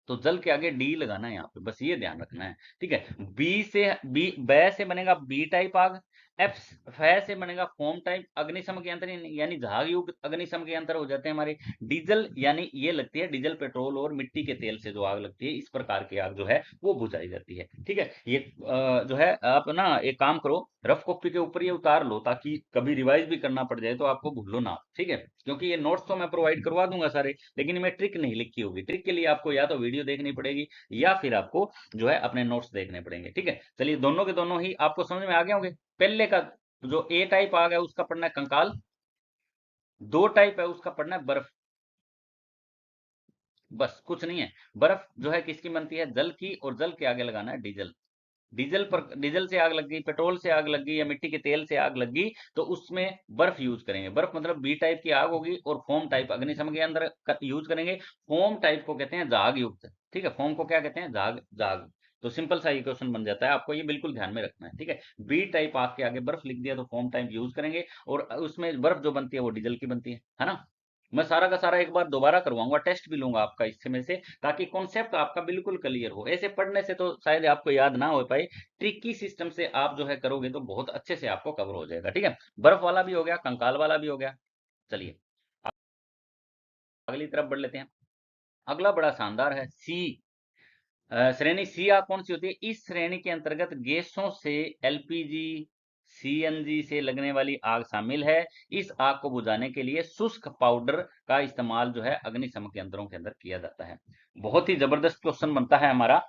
तो जल के आगे डी लगाना है यहाँ पे, बस ये ध्यान रखना है, ठीक है। बी से बी, बै से बनेगा बी टाइप आग। एफ, फै से बनेगा फोम टाइप अग्निशमक यंत्र, यानी झाग युक्त अग्निशमक यंत्र हो जाते हैं हमारे। डीजल यानी ये लगती है डीजल, पेट्रोल और मिट्टी के तेल से जो आग लगती है, इस प्रकार की आग जो है वो बुझाई जाती है, ठीक है। ये जो है आप ना एक काम करो, रफ कॉपी के ऊपर ये उतार लो ताकि कभी रिवाइज भी करना पड़ जाए तो आपको भूलो ना, ठीक है। क्योंकि ये नोट्स तो मैं प्रोवाइड करवा दूंगा सारे, लेकिन मैं ट्रिक नहीं लिखी होगी। ट्रिक के लिए आपको या तो वीडियो देखनी पड़ेगी या फिर आपको जो है अपने नोट्स देखने पड़ेंगे, ठीक है। चलिए दोनों के दोनों ही आपको समझ में आ गए होंगे। पहले का जो ए टाइप आ गया उसका पढ़ना है कंकाल, दो टाइप है उसका पढ़ना है बर्फ, बस कुछ नहीं है। बर्फ जो है किसकी बनती है, जल की, और जल के आगे लगाना है डीजल, डीजल से आग लग गई, पेट्रोल से आग लग गई या मिट्टी के तेल से आग लग गई, तो उसमें बर्फ यूज करेंगे। बर्फ मतलब बी टाइप की आग होगी, और फोम टाइप अग्निशमन के अंदर यूज करेंगे। फोम टाइप को कहते हैं जाग युक्त, ठीक है। फोम को क्या कहते हैं? जाग, जाग। तो सिंपल सा ये क्वेश्चन बन जाता है, आपको ये बिल्कुल ध्यान में रखना है, ठीक है। बी टाइप आग के आगे बर्फ लिख दिया तो फोम टाइप यूज करेंगे, और उसमें बर्फ जो बनती है वो डीजल की बनती है ना। मैं सारा का सारा एक बार दोबारा करवाऊंगा, टेस्ट भी लूंगा आपका इसमें से, ताकि कॉन्सेप्ट आपका बिल्कुल क्लियर हो। ऐसे पढ़ने से तो शायद आपको याद ना हो पाए, ट्रिकी सिस्टम से आप जो है करोगे तो बहुत अच्छे से आपको कवर हो जाएगा, ठीक है। बर्फ वाला भी हो गया, कंकाल वाला भी हो गया। चलिए अगली तरफ बढ़ लेते हैं। अगला बड़ा शानदार है सी। श्रेणी सी आग कौन सी होती है? इस श्रेणी के अंतर्गत गैसों से एलपीजी, सीएनजी से लगने वाली आग शामिल है। इस आग को बुझाने के लिए शुष्क पाउडर का इस्तेमाल जो है अग्निशमन यंत्रों के अंदर किया जाता है। बहुत ही जबरदस्त क्वेश्चन बनता है हमारा।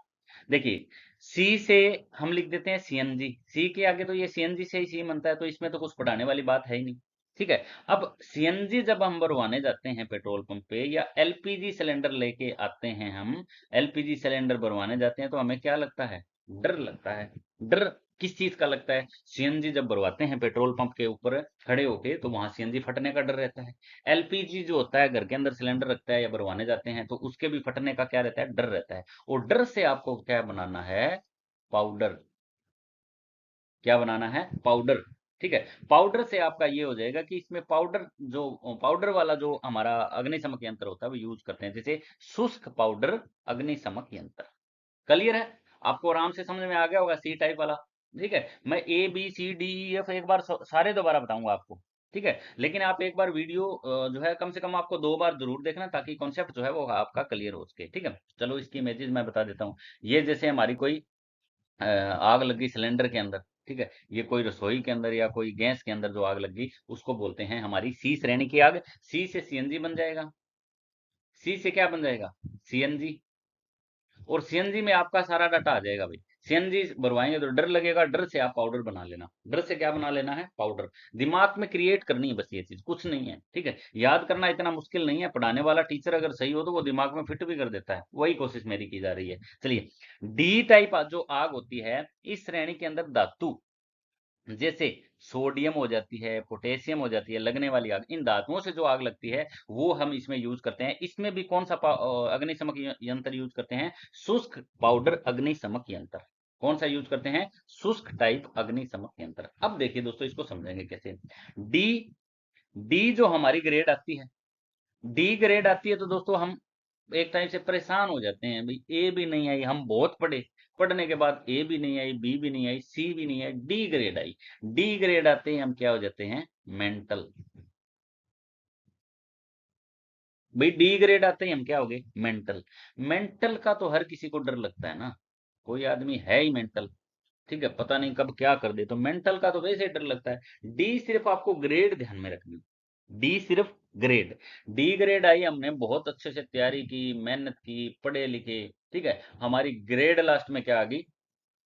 देखिए, सी से हम लिख देते हैं सीएनजी, सी के आगे तो ये सीएनजी से ही सी बनता है, तो इसमें तो कुछ पढ़ाने वाली बात है ही नहीं, ठीक है। अब सीएनजी जब हम भरवाने जाते हैं पेट्रोल पंप पे, या एलपीजी सिलेंडर लेके आते हैं हम, एलपीजी सिलेंडर भरवाने जाते हैं, तो हमें क्या लगता है? डर लगता है। डर किस चीज का लगता है? सीएनजी जब भरवाते हैं पेट्रोल पंप के ऊपर खड़े होके, तो वहां सीएनजी फटने का डर रहता है। एलपीजी जो होता है घर के अंदर सिलेंडर रखता है या भरवाने जाते हैं, तो उसके भी फटने का क्या रहता है? डर रहता है। और डर से आपको क्या बनाना है? पाउडर। क्या बनाना है? पाउडर, ठीक है। पाउडर से आपका ये हो जाएगा कि इसमें पाउडर, जो पाउडर वाला जो हमारा अग्निशमक यंत्र होता है वो यूज करते हैं, जैसे शुष्क पाउडर अग्निशमक यंत्र। क्लियर है? आपको आराम से समझ में आ गया होगा सी टाइप वाला, ठीक है। मैं A B C D E F एक बार सारे दोबारा बताऊंगा आपको, ठीक है। लेकिन आप एक बार वीडियो जो है कम से कम आपको 2 बार जरूर देखना, ताकि कॉन्सेप्ट जो है वो आपका क्लियर हो सके, ठीक है। चलो इसकी इमेजेस मैं बता देता हूँ। ये जैसे हमारी कोई आग लगी सिलेंडर के अंदर, ठीक है। ये कोई रसोई के अंदर या कोई गैस के अंदर जो आग लगी, उसको बोलते हैं हमारी सी श्रेणी की आग। सी से सीएनजी बन जाएगा। सी से क्या बन जाएगा? सीएनजी। और सीएनजी में आपका सारा डाटा आ जाएगा भाई। सीएनजी भरवाएंगे तो डर लगेगा, डर से आप पाउडर बना लेना। डर से क्या बना लेना है? पाउडर। दिमाग में क्रिएट करनी है बस, ये चीज कुछ नहीं है, ठीक है। याद करना इतना मुश्किल नहीं है, पढ़ाने वाला टीचर अगर सही हो तो वो दिमाग में फिट भी कर देता है, वही कोशिश मेरी की जा रही है। चलिए, डी टाइप जो आग होती है, इस श्रेणी के अंदर धातु, जैसे सोडियम हो जाती है, पोटेशियम हो जाती है, लगने वाली आग, इन धातुओं से जो आग लगती है वो हम इसमें यूज करते हैं। इसमें भी कौन सा अग्निशमक यंत्र यूज करते हैं? शुष्क पाउडर अग्निशमक यंत्र। कौन सा यूज करते हैं? शुष्क टाइप अग्निशमक यंत्र। अब देखिए दोस्तों, इसको समझेंगे कैसे। डी, डी जो हमारी ग्रेड आती है, डी ग्रेड आती है, तो दोस्तों हम एक टाइम से परेशान हो जाते हैं भाई, ए भी नहीं आई, हम बहुत पढ़े, पढ़ने के बाद ए भी नहीं आई, बी भी नहीं आई, सी भी नहीं आई, D grade I. D grade आते ही हम क्या हो जाते हैं? मेंटल। भाई डी ग्रेड आते ही हम क्या हो गए? मेंटल। मेंटल का तो हर किसी को डर लगता है ना, कोई आदमी है ही मेंटल, ठीक है, पता नहीं कब क्या कर दे, तो मेंटल का तो वैसे ही डर लगता है। डी सिर्फ आपको ग्रेड ध्यान में रखनी, डी सिर्फ ग्रेड। डी ग्रेड आई, हमने बहुत अच्छे से तैयारी की, मेहनत की, पढ़े लिखे, ठीक है। हमारी ग्रेड लास्ट में क्या आ गई?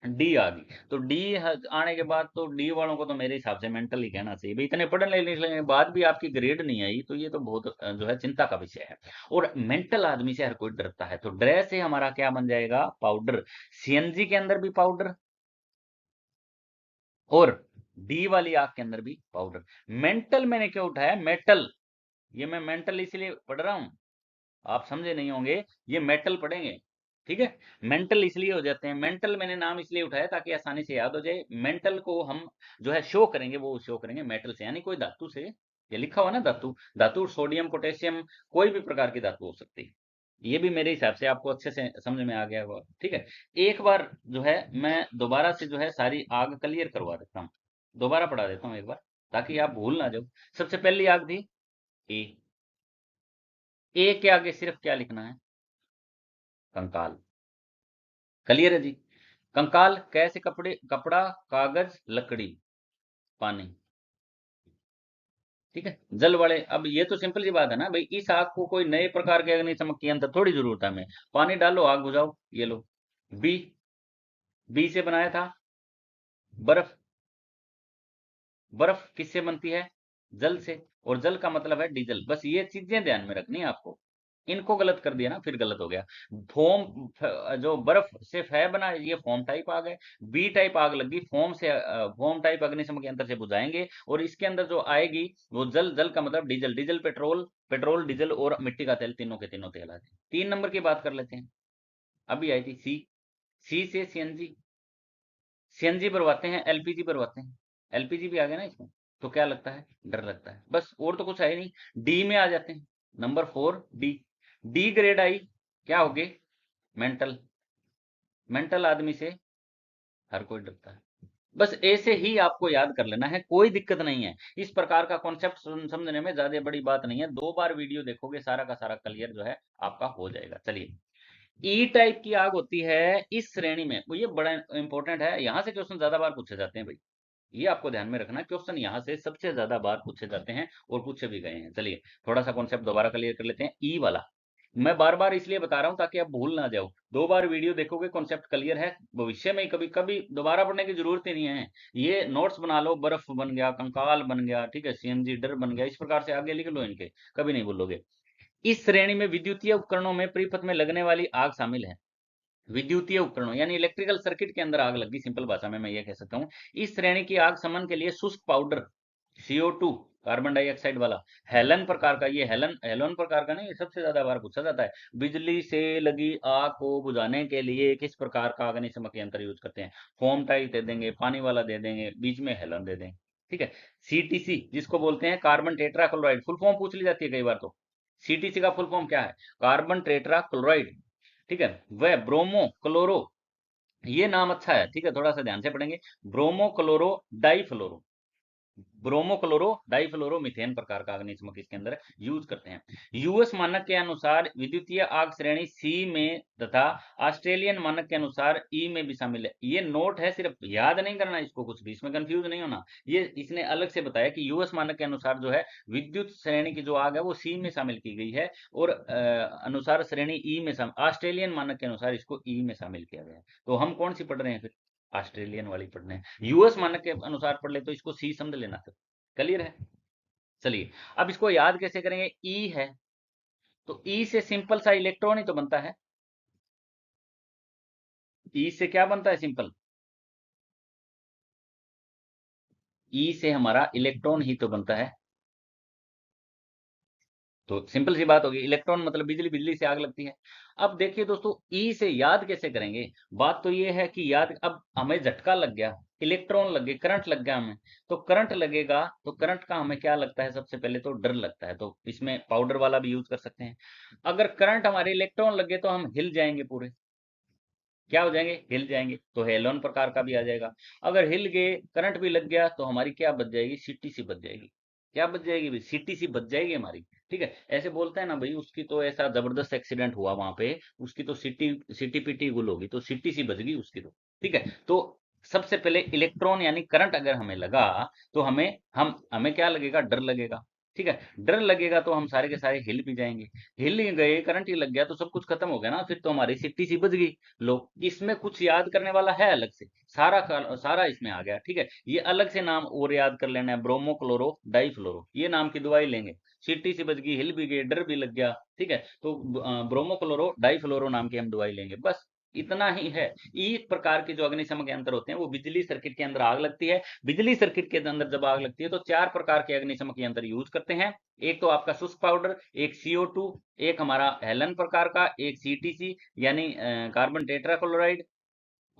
डी आ गई। तो डी आने के बाद तो डी वालों को तो मेरे हिसाब से मेंटल ही कहना चाहिए भाई। इतने पढ़ने लिखने के बाद भी आपकी ग्रेड नहीं आई, तो ये तो बहुत जो है चिंता का विषय है। और मेंटल आदमी से हर कोई डरता है, तो डर से हमारा क्या बन जाएगा? पाउडर। सीएनजी के अंदर भी पाउडर, और डी वाली आग के अंदर भी पाउडर। मेंटल मैंने क्यों उठाया? मेटल, ये मैं मेंटल इसलिए पढ़ रहा हूं, आप समझे नहीं होंगे, ये मेटल पढ़ेंगे, ठीक है। मेंटल इसलिए हो जाते हैं, मेंटल मैंने नाम इसलिए उठाया ताकि आसानी से याद हो जाए। मेंटल को हम जो है शो करेंगे, वो शो करेंगे मेटल से, यानी कोई धातु से। ये लिखा हुआ ना धातु, धातु सोडियम पोटेशियम, कोई भी प्रकार की धातु हो सकती है। ये भी मेरे हिसाब से आपको अच्छे से समझ में आ गया होगा, ठीक है। एक बार जो है मैं दोबारा से जो है सारी आग क्लियर करवा देता हूँ, दोबारा पढ़ा देता हूँ एक बार, ताकि आप भूल ना जाओ। सबसे पहली आग थी ए। ए के आगे सिर्फ क्या लिखना है? कंकाल। क्लियर है जी? कंकाल कैसे? कपड़े, कपड़ा, कागज, लकड़ी, पानी, ठीक है। जल वाले, अब ये तो सिंपल सी बात है ना भाई, इस आग को कोई नए प्रकार के अग्निशमक के यंत्र थोड़ी जरूरत है हमें। पानी डालो, आग बुझाओ, ये लो। बी, बी से बनाया था बर्फ। बर्फ किससे बनती है? जल से। और जल का मतलब है डीजल। बस ये चीजें ध्यान में रखनी है आपको, इनको गलत कर दिया ना, फिर गलत हो गया। फोम, जो बर्फ से फै बना, ये फोम टाइप आग है। बी टाइप आग लगी, फोम से फोम टाइप अग्निशमन के यंत्र से बुझाएंगे, और इसके अंदर जो आएगी वो जल, जल का मतलब diesel, diesel petrol, petrol diesel और मिट्टी का तेल, तीनों के तीनों तेल आते हैं। 3 नंबर की बात कर लेते हैं, अभी आई थी सी। सी से सीएनजी, सीएनजी भरवाते हैं, एलपीजी भरवाते हैं, एलपीजी भी आ गया ना इसमें, तो क्या लगता है, डर लगता है, बस और तो कुछ है ही नहीं। डी में आ जाते हैं, number 4 D. D grade I, क्या हो गए, मेंटल, मेंटल आदमी से हर कोई डरता है। बस ऐसे ही आपको याद कर लेना है, कोई दिक्कत नहीं है। इस प्रकार का कॉन्सेप्ट समझने में ज्यादा बड़ी बात नहीं है, 2 बार वीडियो देखोगे सारा का सारा क्लियर जो है आपका हो जाएगा। चलिए, ई टाइप की आग होती है इस श्रेणी में, वो ये बड़ा इंपॉर्टेंट है, यहां से क्वेश्चन ज्यादा बार पूछे जाते हैं भाई, ये आपको ध्यान में रखना, क्वेश्चन यहाँ से सबसे ज्यादा बार पूछे जाते हैं और पूछे भी गए हैं। चलिए थोड़ा सा कॉन्सेप्ट दोबारा क्लियर कर लेते हैं। ई वाला मैं बार बार इसलिए बता रहा हूं ताकि आप भूल ना जाओ, 2 बार वीडियो देखोगे कॉन्सेप्ट क्लियर है, भविष्य में कभी कभी दोबारा पढ़ने की जरूरत ही नहीं है। ये नोट्स बना लो, बर्फ बन गया, कंकाल बन गया, ठीक है, सीएनजी डर बन गया, इस प्रकार से आगे लिख लो इनके, कभी नहीं भूलोगे। इस श्रेणी में विद्युतीय उपकरणों में परिपथ में लगने वाली आग शामिल है। विद्युतीय उपकरणों यानी इलेक्ट्रिकल सर्किट के अंदर आग लगी, सिंपल भाषा में मैं ये कह सकता हूँ। इस श्रेणी की आग शमन के लिए शुष्क पाउडर, CO2, कार्बन डाइऑक्साइड वाला, हेलन प्रकार का, ये हेलन, हेलोन प्रकार का नहीं, ये सबसे ज्यादा बार पूछा जाता है। बिजली से लगी आग को बुझाने के लिए किस प्रकार का अग्निशमन यंत्र यूज करते हैं, फोम टाइप दे देंगे, पानी वाला दे देंगे, बीच में हेलन दे देंगे, ठीक है। सीटीसी जिसको बोलते हैं, carbon tetra chloride, full form पूछ ली जाती है कई बार तो। सीटीसी का फुल फॉर्म क्या है, कार्बन टेट्रा क्लोराइड, ठीक है। वह ब्रोमो क्लोरो, ये नाम अच्छा है, ठीक है, थोड़ा सा ध्यान से पढ़ेंगे। ब्रोमो क्लोरो डाइफ्लोरो, ब्रोमोक्लोरो डाइफ्लोरो मीथेन प्रकार का अग्निशमक इसके अंदर यूज करते हैं। यूएस मानक के अनुसार विद्युतीय आग श्रेणी सी में तथा ऑस्ट्रेलियन मानक के अनुसार ई में भी शामिल है। ये नोट है, सिर्फ याद नहीं करना इसको, कुछ भी इसमें कंफ्यूज नहीं होना। ये इसने अलग से बताया कि यूएस मानक के अनुसार जो है विद्युत श्रेणी की जो आग है वो सी में शामिल की गई है, और अनुसार श्रेणी ई में ऑस्ट्रेलियन मानक के अनुसार इसको ई में शामिल किया गया है। तो हम कौन सी पढ़ रहे हैं फिर, ऑस्ट्रेलियन वाली पढ़ने हैं। यूएस मानक के अनुसार पढ़ ले तो इसको सी समझ लेना, फिर क्लियर है। चलिए, अब इसको याद कैसे करेंगे, ई है तो ई से सिंपल सा इलेक्ट्रॉन ही तो बनता है। ई से क्या बनता है, सिंपल, ई से हमारा इलेक्ट्रॉन ही तो बनता है। तो सिंपल सी बात होगी, इलेक्ट्रॉन मतलब बिजली, बिजली से आग लगती है। अब देखिए दोस्तों, ई से याद कैसे करेंगे, बात तो ये है कि याद, अब हमें झटका लग गया, इलेक्ट्रॉन लग गए, करंट लग गया हमें, तो करंट लगेगा तो करंट का हमें क्या लगता है, सबसे पहले तो डर लगता है, तो इसमें पाउडर वाला भी यूज कर सकते हैं। अगर करंट हमारे इलेक्ट्रॉन लग गए तो हम हिल जाएंगे पूरे, क्या हो जाएंगे, हिल जाएंगे, तो हेलोन प्रकार का भी आ जाएगा। अगर हिल गए, करंट भी लग गया, तो हमारी क्या बच जाएगी, सीटीसी बच जाएगी। क्या बच जाएगी भाई, सीटीसी बच जाएगी हमारी, ठीक है। ऐसे बोलते हैं ना भाई, उसकी तो ऐसा जबरदस्त एक्सीडेंट हुआ वहां पे, उसकी तो सिटी सिटी पिटी गुल होगी, तो सीटीसी बच गई उसकी तो, ठीक है। तो सबसे पहले इलेक्ट्रॉन यानी करंट अगर हमें लगा, तो हमें क्या लगेगा, डर लगेगा, ठीक है। डर लगेगा तो हम सारे के सारे हिल भी जाएंगे, हिल ही गए, करंट ही लग गया, तो सब कुछ खत्म हो गया ना, फिर तो हमारी सीटीसी बच गई। लो, इसमें कुछ याद करने वाला है अलग से, सारा का सारा इसमें आ गया, ठीक है। ये अलग से नाम और याद कर लेना है, ब्रोमो क्लोरो डाइफ्लोरो, ये नाम की दवाई लेंगे। सीटी से बच गई, हिल भी गई, डर भी लग गया, ठीक है, तो ब्रोमो क्लोरो डाइफ्लोरो नाम की हम दवाई लेंगे, बस इतना ही है। इस प्रकार के जो अग्निशमन यंत्र होते हैं वो बिजली सर्किट के अंदर आग लगती है, बिजली सर्किट के अंदर जब आग लगती है तो 4 प्रकार के अग्निशमन यंत्र यूज करते हैं। एक तो आपका शुष्क पाउडर, एक CO2, एक हमारा हेलन प्रकार का, एक सीटीसी यानी कार्बन टेट्राक्लोराइड,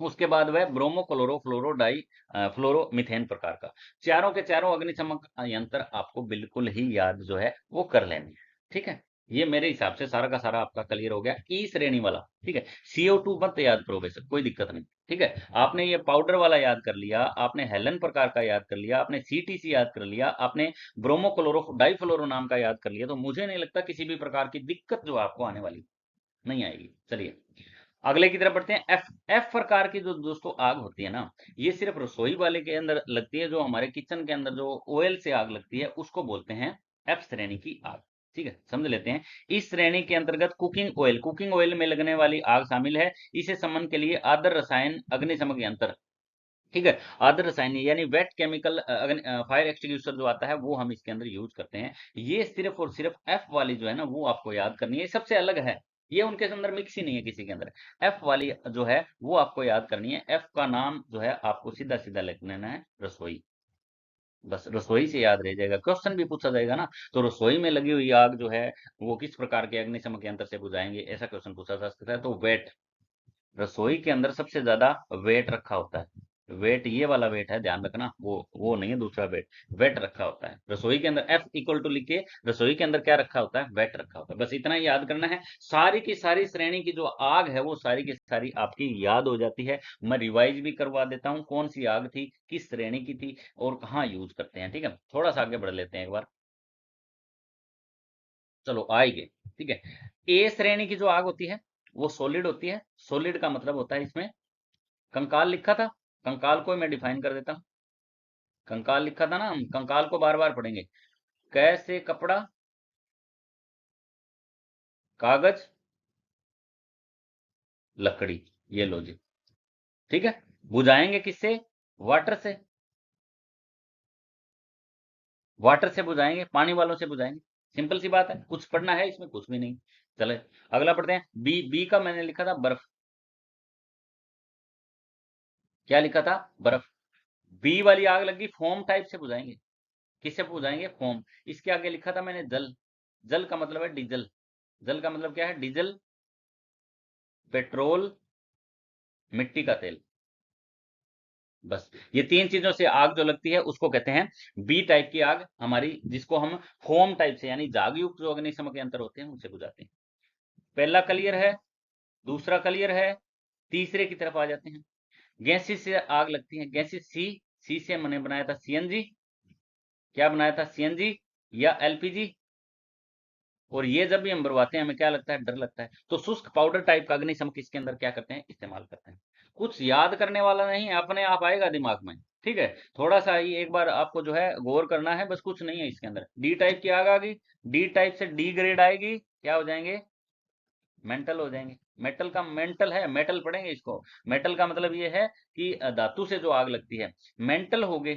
उसके बाद वह ब्रोमो क्लोरो फ्लोरो डाई फ्लोरो मीथेन प्रकार का। चारों के चारों अग्निशमन यंत्र आपको बिल्कुल ही याद जो है वो कर लेने हैं, ठीक है। ये मेरे हिसाब से सारा का सारा आपका क्लियर हो गया, ई श्रेणी वाला, ठीक है। CO2 मत याद करो वैसे, कोई दिक्कत नहीं, ठीक है। आपने ये पाउडर वाला याद कर लिया, आपने हेलन प्रकार का याद कर लिया, आपने सीटीसी याद कर लिया, आपने ब्रोमो क्लोरो डाइफ्लोरो नाम का याद कर लिया, तो मुझे नहीं लगता किसी भी प्रकार की दिक्कत जो आपको आने वाली नहीं आएगी। चलिए अगले की तरफ बढ़ते हैं। एफ, एफ प्रकार की जो दोस्तों आग होती है ना, ये सिर्फ रसोई वाले के अंदर लगती है, जो हमारे किचन के अंदर जो ऑयल से आग लगती है उसको बोलते हैं एफ श्रेणी की आग, ठीक है, समझ लेते हैं। इस श्रेणी के अंतर्गत कुकिंग ऑयल में लगने वाली आग शामिल है। इसे शमन के लिए आदर रसायन अग्निशमन यंत्र, ठीक है। अर्ध रासायनिक यानी वेट केमिकल फायर एक्सटिंग्विशर जो आता है वो हम इसके अंदर यूज करते हैं। ये सिर्फ और सिर्फ एफ वाली जो है ना वो आपको याद करनी है, ये सबसे अलग है। ये उनके अंदर मिक्स ही नहीं है किसी के अंदर। एफ वाली जो है वो आपको याद करनी है। एफ का नाम जो है आपको सीधा सीधा लिख लेना है, रसोई। बस रसोई से याद रह जाएगा, क्वेश्चन भी पूछा जाएगा ना तो रसोई में लगी हुई आग जो है वो किस प्रकार के अग्निशमन यंत्र से बुझाएंगे, ऐसा क्वेश्चन पूछा जा सकता है। तो वेट, रसोई के अंदर सबसे ज्यादा वेट रखा होता है। वेट ये वाला वेट है, ध्यान रखना, वो नहीं है, दूसरा वेट। वेट रखा होता है रसोई के अंदर, एफ इक्वल टू लिख के रसोई के अंदर क्या रखा होता है, वेट रखा होता है। बस इतना ही याद करना है। सारी की सारी श्रेणी की जो आग है वो सारी की सारी आपकी याद हो जाती है। मैं रिवाइज भी करवा देता हूँ कौन सी आग थी, किस श्रेणी की थी और कहाँ यूज करते हैं। ठीक है, थोड़ा सा आगे बढ़ लेते हैं एक बार। चलो आएंगे। ठीक है, ए श्रेणी की जो आग होती है वो सॉलिड होती है। सॉलिड का मतलब होता है इसमें कंकाल लिखा था, कंकाल को मैं डिफाइन कर देता हूं। कंकाल लिखा था ना, हम कंकाल को बार बार पढ़ेंगे। कैसे कपड़ा, कागज, लकड़ी, ये लो जी। ठीक है, बुझाएंगे किससे, वाटर से। वाटर से बुझाएंगे, पानी वालों से बुझाएंगे। सिंपल सी बात है, कुछ पढ़ना है इसमें, कुछ भी नहीं। चले अगला पढ़ते हैं। बी, बी का मैंने लिखा था बर्फ। क्या लिखा था, बर्फ। बी वाली आग लगी, फोम टाइप से बुझाएंगे। किससे बुझाएंगे, फोम। इसके आगे लिखा था मैंने जल। जल का मतलब है डीजल। जल का मतलब क्या है, डीजल, पेट्रोल, मिट्टी का तेल। बस ये तीन चीजों से आग जो लगती है उसको कहते हैं बी टाइप की आग हमारी, जिसको हम फोम टाइप से यानी जागयुक्त जो अग्निशमन के यंत्र होते हैं उनसे बुझाते हैं। पहला क्लियर है, दूसरा क्लियर है, तीसरे की तरफ आ जाते हैं। गैसेस से आग लगती है, गैसेस सी, सी से मैंने बनाया था सीएनजी। क्या बनाया था, सीएनजी या एलपीजी। और ये जब भी हम भरवाते हैं हमें क्या लगता है, डर लगता है। तो शुष्क पाउडर टाइप का अग्निशमन इसके अंदर क्या करते हैं, इस्तेमाल करते हैं। कुछ याद करने वाला नहीं है, अपने आप आएगा दिमाग में। ठीक है, थोड़ा सा ही एक बार आपको जो है गौर करना है, बस कुछ नहीं है इसके अंदर। डी टाइप की आग आ गई, डी टाइप से डी ग्रेड आएगी, क्या हो जाएंगे, मेंटल हो जाएंगे। मेटल का मेंटल है, मेटल पढ़ेंगे इसको। मेटल का मतलब ये है कि धातु से जो आग लगती है, मेंटल हो गए।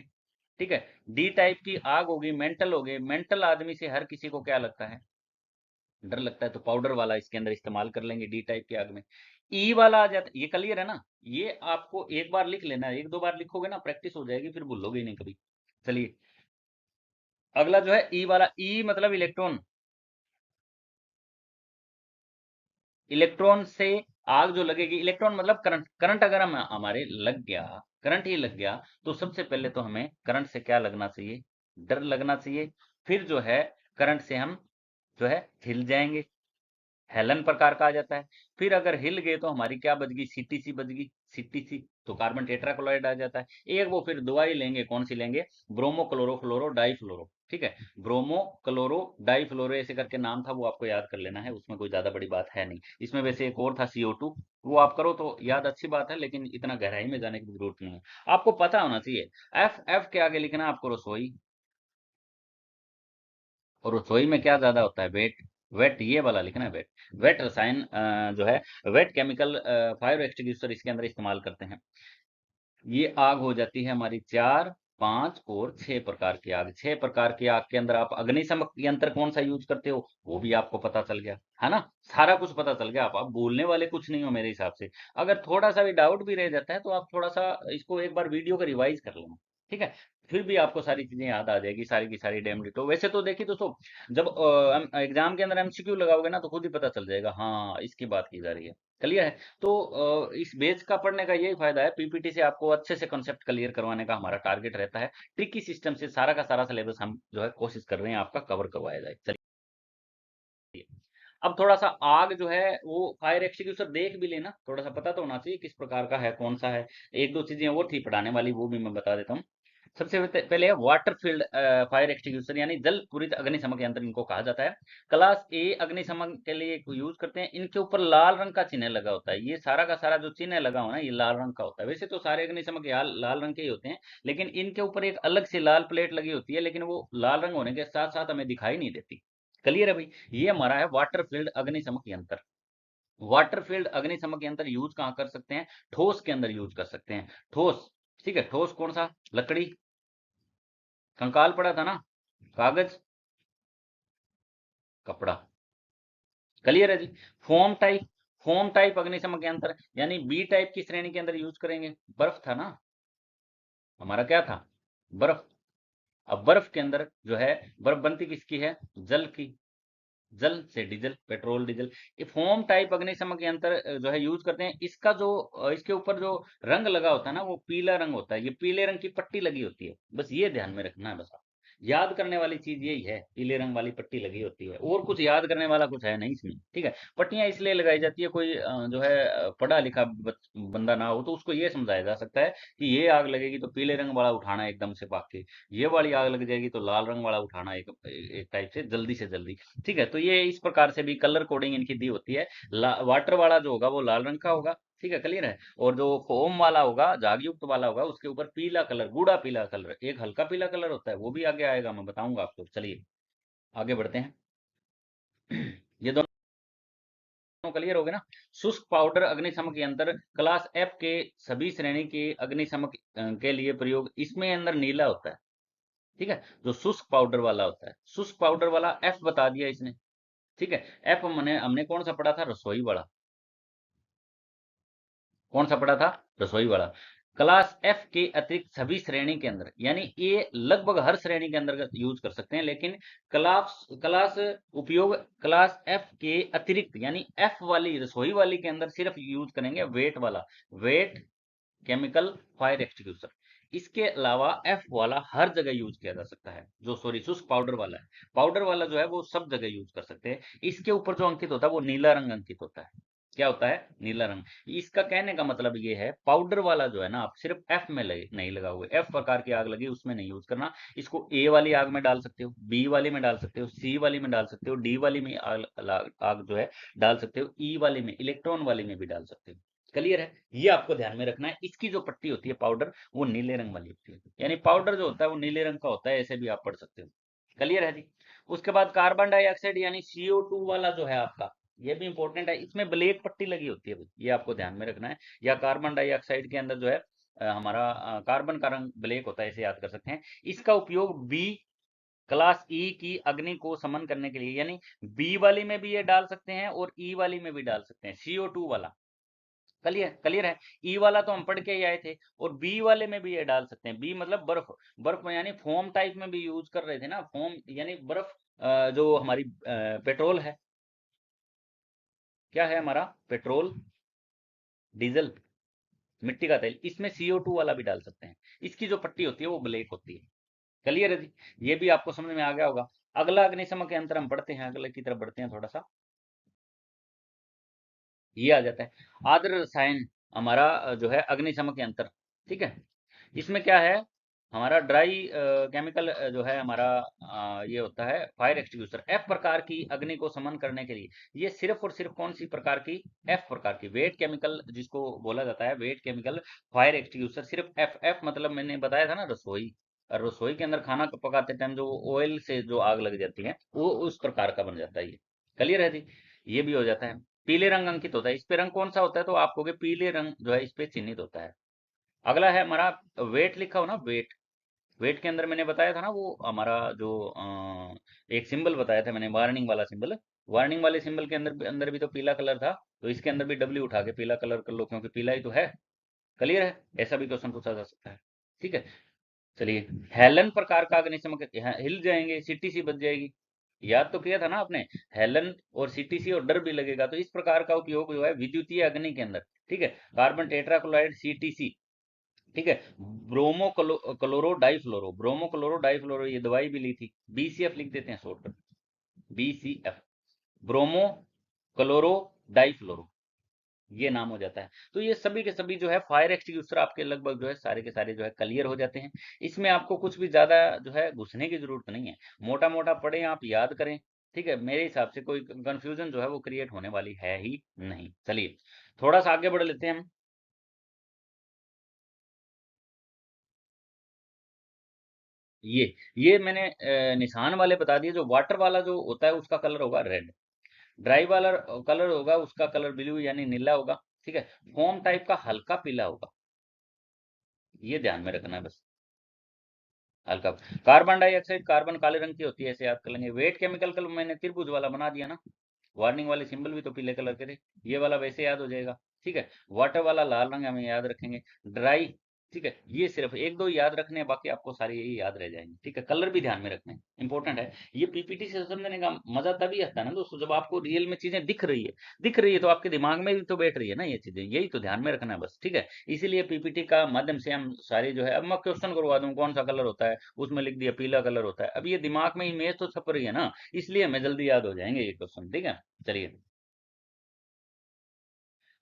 ठीक है, डी टाइप की आग होगी, मेंटल हो गए। मेंटल आदमी से हर किसी को क्या लगता है, डर लगता है। तो पाउडर वाला इसके अंदर इस्तेमाल कर लेंगे डी टाइप की आग में। ई वाला आ जाता है, ये क्लियर है ना। ये आपको एक बार लिख लेना है, एक दो बार लिखोगे ना प्रैक्टिस हो जाएगी, फिर भूलोगे ही नहीं कभी। चलिए अगला जो है ई वाला, ई मतलब इलेक्ट्रॉन। इलेक्ट्रॉन से आग जो लगेगी, इलेक्ट्रॉन मतलब करंट। करंट अगर हम हमारे लग गया, करंट ही लग गया, तो सबसे पहले तो हमें करंट से क्या लगना चाहिए, डर लगना चाहिए। फिर जो है करंट से हम जो है हिल जाएंगे, हेलन प्रकार का आ जाता है। फिर अगर हिल गए तो हमारी क्या बच गई, सीटीसी बच गई, सीटीसी। तो कार्बन टेट्राक्लोराइड आ जाता है। एक वो फिर दवाई लेंगे, कौन सी लेंगे, ब्रोमो क्लोरो फ्लोरो डाईफ्लोरो। ठीक है, ब्रोमो क्लोरो डाईफ्लोरो ऐसे करके नाम था, वो आपको याद कर लेना है, उसमें कोई ज्यादा बड़ी बात है नहीं। इसमें वैसे एक और था CO2, वो आप करो तो याद अच्छी बात है, लेकिन इतना गहराई में जाने की जरूरत नहीं है, आपको पता होना चाहिए। एफ, एफ के आगे लिखना है आपको रसोई। और रसोई में क्या ज्यादा होता है, वेट। वेट ये वाला लिखना है, वेट। वेट रसायन जो है, वेट केमिकल फायर एक्सटिंग्विशर इसके अंदर इस्तेमाल करते हैं। ये आग हो जाती है हमारी चार, पांच और छह प्रकार की आग। छह प्रकार की आग के अंदर आप अग्निशमन यंत्र कौन सा यूज करते हो वो भी आपको पता चल गया है ना। सारा कुछ पता चल गया, आप बोलने वाले कुछ नहीं हो मेरे हिसाब से। अगर थोड़ा सा भी डाउट भी रह जाता है तो आप थोड़ा सा इसको एक बार वीडियो का रिवाइज कर लेना। ठीक है, फिर भी आपको सारी चीजें याद आ जाएगी, सारी की सारी डेम डिटो। वैसे तो देखिए दोस्तों, जब एग्जाम के अंदर MCQ लगाओगे ना तो खुद ही पता चल जाएगा, हाँ इसकी बात की जा रही है। क्लियर है। तो इस बेस का पढ़ने का यही फायदा है, PPT से आपको अच्छे से कंसेप्ट क्लियर करवाने का हमारा टारगेट रहता है। ट्रिकी सिस्टम से सारा का सारा सिलेबस हम जो है कोशिश कर रहे हैं आपका कवर करवाया जाए। चलिए अब थोड़ा सा आग जो है वो फायर एक्सटिंग्विशर देख भी लेना, थोड़ा सा पता तो होना चाहिए किस प्रकार का है, कौन सा है। एक दो चीजें और थी पढ़ाने वाली, वो भी मैं बता देता हूँ। सबसे पहले है वाटर फील्ड फायर एक्सटिंग्विशर, यानी जल पूरित अग्निशमन यंत्र इनको कहा जाता है। क्लास ए अग्निशमन के लिए यूज करते हैं। इनके ऊपर लाल रंग का चिन्ह लगा होता है, ये सारा का सारा जो चिन्ह लगा हो ना ये लाल रंग का होता है। वैसे तो सारे अग्निशमन लाल रंग के ही होते हैं, लेकिन इनके ऊपर एक अलग से लाल प्लेट लगी होती है, लेकिन वो लाल रंग होने के साथ साथ हमें दिखाई नहीं देती। क्लियर है भाई। ये हमारा है वाटर फील्ड अग्निशमन यंत्र। वाटर फील्ड अग्निशमन यंत्र यूज कहाँ कर सकते हैं, ठोस के अंदर यूज कर सकते हैं। ठोस ठीक है, ठोस कौन सा? लकड़ी, कंकाल पड़ा था ना, कागज, कपड़ा। क्लियर है जी। फॉर्म टाइप, फॉर्म टाइप अग्निशमन यंत्र यानी बी टाइप की श्रेणी के अंदर यूज करेंगे। बर्फ था ना, हमारा क्या था? बर्फ। अब बर्फ के अंदर जो है, बर्फ बनती किसकी है? जल की। जल से डीजल, पेट्रोल डीजल। ये फोम टाइप अग्निशमन यंत्र जो है यूज करते हैं। इसका जो इसके ऊपर जो रंग लगा होता है ना, वो पीला रंग होता है। ये पीले रंग की पट्टी लगी होती है, बस ये ध्यान में रखना है। बस आप याद करने वाली चीज यही है, पीले रंग वाली पट्टी लगी होती है, और कुछ याद करने वाला कुछ है नहीं इसमें। ठीक है, पट्टियां इसलिए लगाई जाती है, कोई जो है पढ़ा लिखा बंदा ना हो तो उसको ये समझाया जा सकता है कि ये आग लगेगी तो पीले रंग वाला उठाना है एकदम से भाग के, ये वाली आग लग जाएगी तो लाल रंग वाला उठाना है एक टाइप से जल्दी से जल्दी। ठीक है, तो ये इस प्रकार से भी कलर कोडिंग इनकी दी होती है। वाटर वाला जो होगा वो लाल रंग का होगा। ठीक है, क्लियर है। और जो फोम वाला होगा, झागयुक्त वाला होगा, उसके ऊपर पीला कलर, गूढ़ा पीला कलर, एक हल्का पीला कलर होता है, वो भी आगे आएगा, मैं बताऊंगा आपको। चलिए आगे बढ़ते हैं। ये दोनों क्लियर हो गए ना। शुष्क पाउडर अग्निशमक यंत्र क्लास एफ के सभी श्रेणी के अग्निशमक के लिए प्रयोग, इसमें अंदर नीला होता है। ठीक है, जो शुष्क पाउडर वाला होता है, शुष्क पाउडर वाला एफ बता दिया इसने। ठीक है, एफ हमने हमने कौन सा पढ़ा था? रसोई वाला। कौन सा पढ़ा था? रसोई वाला। क्लास एफ के अतिरिक्त सभी श्रेणी के अंदर, यानी ये लगभग हर श्रेणी के अंदर यूज कर सकते हैं, लेकिन क्लास क्लास उपयोग क्लास एफ के अतिरिक्त, यानी एफ वाली रसोई वाली के अंदर सिर्फ यूज करेंगे वेट वाला, वेट केमिकल फायर एक्सटिंग्विशर। इसके अलावा एफ वाला हर जगह यूज किया जा सकता है। जो सॉरी शुष्क पाउडर वाला है, पाउडर वाला जो है वो सब जगह यूज कर सकते हैं। इसके ऊपर जो अंकित होता है वो नीला रंग अंकित होता है। क्या होता है? नीला रंग। इसका कहने का मतलब ये है, पाउडर वाला जो है ना, आप सिर्फ एफ में लगे नहीं लगाओगे, एफ प्रकार की आग लगी उसमें नहीं यूज करना। इसको ए वाली आग में डाल सकते हो, बी वाली में डाल सकते हो, सी वाली में डाल सकते हो, डी वाली में आग जो है डाल सकते हो, ई वाली में, इलेक्ट्रॉन वाली में भी डाल सकते हो। क्लियर है? ये आपको ध्यान में रखना है। इसकी जो पट्टी होती है पाउडर, वो नीले रंग वाली होती है, यानी पाउडर जो होता है वो नीले रंग का होता है, ऐसे भी आप पढ़ सकते हो। क्लियर है जी। उसके बाद कार्बन डाइऑक्साइड यानी CO2 वाला जो है आपका, ये भी इंपॉर्टेंट है। इसमें ब्लैक पट्टी लगी होती है, ये आपको ध्यान में रखना है। या कार्बन डाइऑक्साइड के अंदर जो है हमारा कार्बन का रंग ब्लैक होता है, इसे याद कर सकते हैं। इसका उपयोग बी क्लास ई की अग्नि को समन करने के लिए, यानी बी वाली में भी ये डाल सकते हैं और ई वाली में भी डाल सकते हैं, CO2 वाला। क्लियर क्लियर है। ई वाला तो हम पढ़ के ही आए थे, और बी वाले में भी ये डाल सकते हैं। बी मतलब बर्फ, बर्फ में यानी फोम टाइप में भी यूज कर रहे थे ना, फोम यानी बर्फ। जो हमारी पेट्रोल है, क्या है हमारा? पेट्रोल, डीजल, मिट्टी का तेल, इसमें CO2 वाला भी डाल सकते हैं। इसकी जो पट्टी होती है वो ब्लैक होती है। क्लियर है जी। ये भी आपको समझ में आ गया होगा। अगला अग्निशमन यंत्र हम पढ़ते हैं, अगले की तरफ बढ़ते हैं थोड़ा सा। ये आ जाता है आदर्श रसायन, हमारा जो है अग्निशमन यंत्र। ठीक है, इसमें क्या है? हमारा ड्राई केमिकल जो है हमारा, ये होता है फायर एक्सटिंग्विशर। एफ प्रकार की अग्नि को समन करने के लिए ये सिर्फ और सिर्फ कौन सी प्रकार की? एफ प्रकार की वेट केमिकल, जिसको बोला जाता है वेट केमिकल फायर एक्सटिंग्विशर। सिर्फ एफ, एफ मतलब मैंने बताया था ना, रसोई। और रसोई के अंदर खाना पकाते टाइम जो ऑयल से जो आग लग जाती है, वो उस प्रकार का बन जाता है ये। क्लियर है जी। ये भी हो जाता है। पीले रंग अंकित होता है, इस पे रंग कौन सा होता है? तो आप कहोगे पीले रंग जो है इस पे चिन्हित होता है। अगला है हमारा वेट, लिखा हो ना वेट। वेट के अंदर मैंने बताया था ना, वो हमारा जो एक सिंबल बताया था मैंने, वार्निंग वाला सिंबल। वार्निंग वाले सिंबल के अंदर अंदर भी तो पीला कलर था, तो इसके अंदर भी डब्ल्यू उठा के पीला कलर कर लो, क्योंकि पीला ही तो है। क्लियर है? ऐसा भी क्वेश्चन पूछा जा सकता है। ठीक है, चलिए। हेलन प्रकार का अग्निशमन, हिल जाएंगे, सीटीसी बच जाएगी। याद तो किया था ना आपने, हेलन और सीटीसी, और डर भी लगेगा। तो इस प्रकार का उपयोग जो है विद्युतीय अग्नि के अंदर। ठीक है, कार्बन टेट्राक्लोराइड CTC। ठीक है, ब्रोमो क्लोरो डाइफ्लोरो, ब्रोमो क्लोरो डाइफ्लोरो, ये दवाई भी ली थी, BCF लिख देते हैं शॉर्टकट, BCF, ब्रोमो क्लोरो डाइफ्लोरो, ये नाम हो जाता है। तो ये सभी के सभी जो है फायर एक्सटिंग्विशर आपके लगभग जो है सारे के सारे जो है क्लियर हो जाते हैं। इसमें आपको कुछ भी ज्यादा जो है घुसने की जरूरत नहीं है, मोटा मोटा पढ़े, आप याद करें। ठीक है, मेरे हिसाब से कोई कंफ्यूजन जो है वो क्रिएट होने वाली है ही नहीं। चलिए थोड़ा सा आगे बढ़ लेते हैं हम। ये ये मैंने निशान वाले बता दिए। जो वाटर वाला जो होता है उसका कलर होगा रेड, ड्राई वाला कलर होगा उसका कलर ब्लू यानी नीला होगा। ठीक है, फोम टाइप का हल्का पीला होगा। ये ध्यान में रखना है बस। हल्का। कार्बन डाइऑक्साइड कार्बन काले रंग की होती है, ऐसे याद कर लेंगे। वेट केमिकल कल मैंने त्रिभुज वाला बना दिया ना, वार्निंग वाले सिंबल भी तो पीले कलर के थे, ये वाला वैसे याद हो जाएगा। ठीक है, वाटर वाला लाल रंग हमें याद रखेंगे। ड्राई, ठीक है, ये सिर्फ एक दो याद रखने हैं, बाकी आपको सारे यही याद रह जाएंगे। ठीक है, कलर भी ध्यान में रखने हैं, इंपॉर्टेंट है। ये पीपीटी से समझने का मजा तभी आता है ना दोस्तों, जब आपको रियल में चीजें दिख रही है तो आपके दिमाग में भी तो बैठ रही है ना ये चीजें, यही तो ध्यान में रखना है बस। ठीक है, इसीलिए पीपीटी का माध्यम से हम सारी जो है, अब मैं क्वेश्चन करवा दूं कौन सा कलर होता है, उसमें लिख दिया पीला कलर होता है। अब ये दिमाग में इमेज तो छप रही है ना, इसलिए हमें जल्दी याद हो जाएंगे ये क्वेश्चन। ठीक है, चलिए।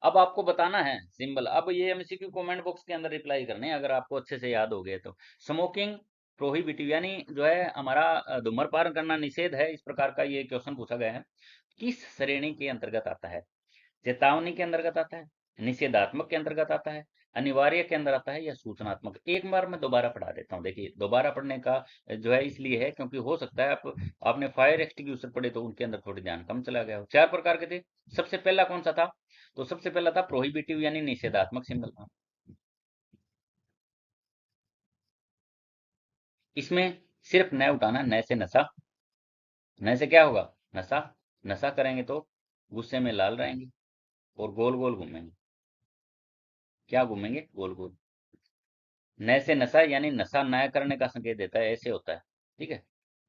अब आपको बताना है सिंबल, अब ये एमसीक्यू कमेंट बॉक्स के अंदर रिप्लाई करने हैं, अगर आपको अच्छे से याद हो गए तो। स्मोकिंग प्रोहिबिटिव, यानी जो है हमारा धूम्रपान करना निषेध है, इस प्रकार का ये क्वेश्चन पूछा गया है। किस श्रेणी के अंतर्गत आता है? चेतावनी के अंतर्गत आता है, निषेधात्मक के अंतर्गत आता है, अनिवार्य के अंदर आता है, या सूचनात्मक? एक बार मैं दोबारा पढ़ा देता हूँ, देखिए दोबारा पढ़ने का जो है इसलिए है क्योंकि हो सकता है आपने फायर एक्सटिंग्विशर पढ़े तो उनके अंदर थोड़ी ध्यान कम चला गया हो। चार प्रकार के थे। सबसे पहला कौन सा था? तो सबसे पहला था प्रोहिबिटिव यानी निषेधात्मक सिंबल था। इसमें सिर्फ न उठाना, न से नशा। न से क्या होगा? नशा। नशा करेंगे तो गुस्से में लाल रहेंगे और गोल गोल घूमेंगे। क्या घूमेंगे? गोल गोल। न से नशा यानी नशा न करने का संकेत देता है, ऐसे होता है। ठीक है,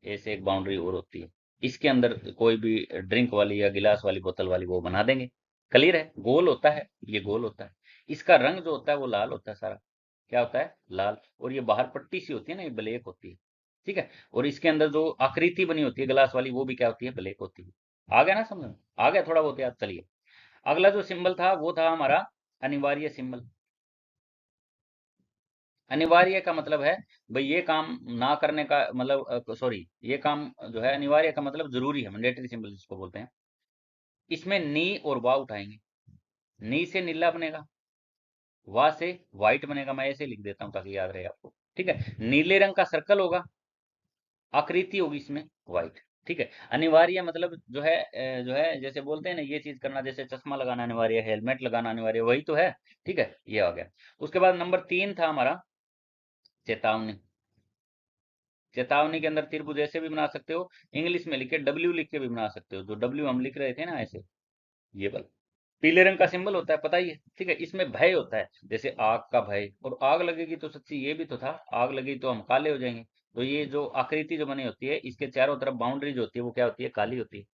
ऐसे एक बाउंड्री और होती है। इसके अंदर कोई भी ड्रिंक वाली या गिलास वाली बोतल वाली वो बना देंगे। क्लियर है, गोल होता है, ये गोल होता है। इसका रंग जो होता है वो लाल होता है सारा। क्या होता है? लाल। और ये बाहर पट्टी सी होती है ना, ये ब्लैक होती है। ठीक है, और इसके अंदर जो आकृति बनी होती है गिलास वाली वो भी क्या होती है? ब्लैक होती है। आ गया ना समझ में? आ गया थोड़ा बहुत याद? चलिए, अगला जो सिंबल था वो था हमारा अनिवार्य सिंबल। अनिवार्य का मतलब है भाई ये काम ना करने का मतलब, सॉरी, ये काम जो है अनिवार्य का मतलब जरूरी है, मैंडेटरी सिंबल जिसको बोलते हैं। इसमें नी और वा उठाएंगे। नी से नीला बनेगा, वा से व्हाइट बनेगा। मैं ऐसे लिख देता हूं ताकि याद रहे आपको। ठीक है, नीले रंग का सर्कल होगा, आकृति होगी इसमें व्हाइट। ठीक है, अनिवार्य मतलब जो है जैसे बोलते हैं ना ये चीज करना, जैसे चश्मा लगाना अनिवार्य है, हेलमेट लगाना अनिवार्य, वही तो है। ठीक है, ये आ गया। उसके बाद नंबर 3 था हमारा चेतावनी। चेतावनी के अंदर त्रिभुज ऐसे भी बना सकते हो, इंग्लिश में लिख के डब्ल्यू लिख के भी बना सकते हो, जो डब्ल्यू हम लिख रहे थे ना ऐसे, ये वाला पीले रंग का सिंबल होता है, पता ही है। ठीक है, इसमें भय होता है, जैसे आग का भय। और आग लगेगी तो सच्ची ये भी तो था, आग लगी तो हम काले हो जाएंगे। तो ये जो आकृति जो बनी होती है इसके चारों तरफ बाउंड्री जो होती है वो क्या होती है? काली होती है।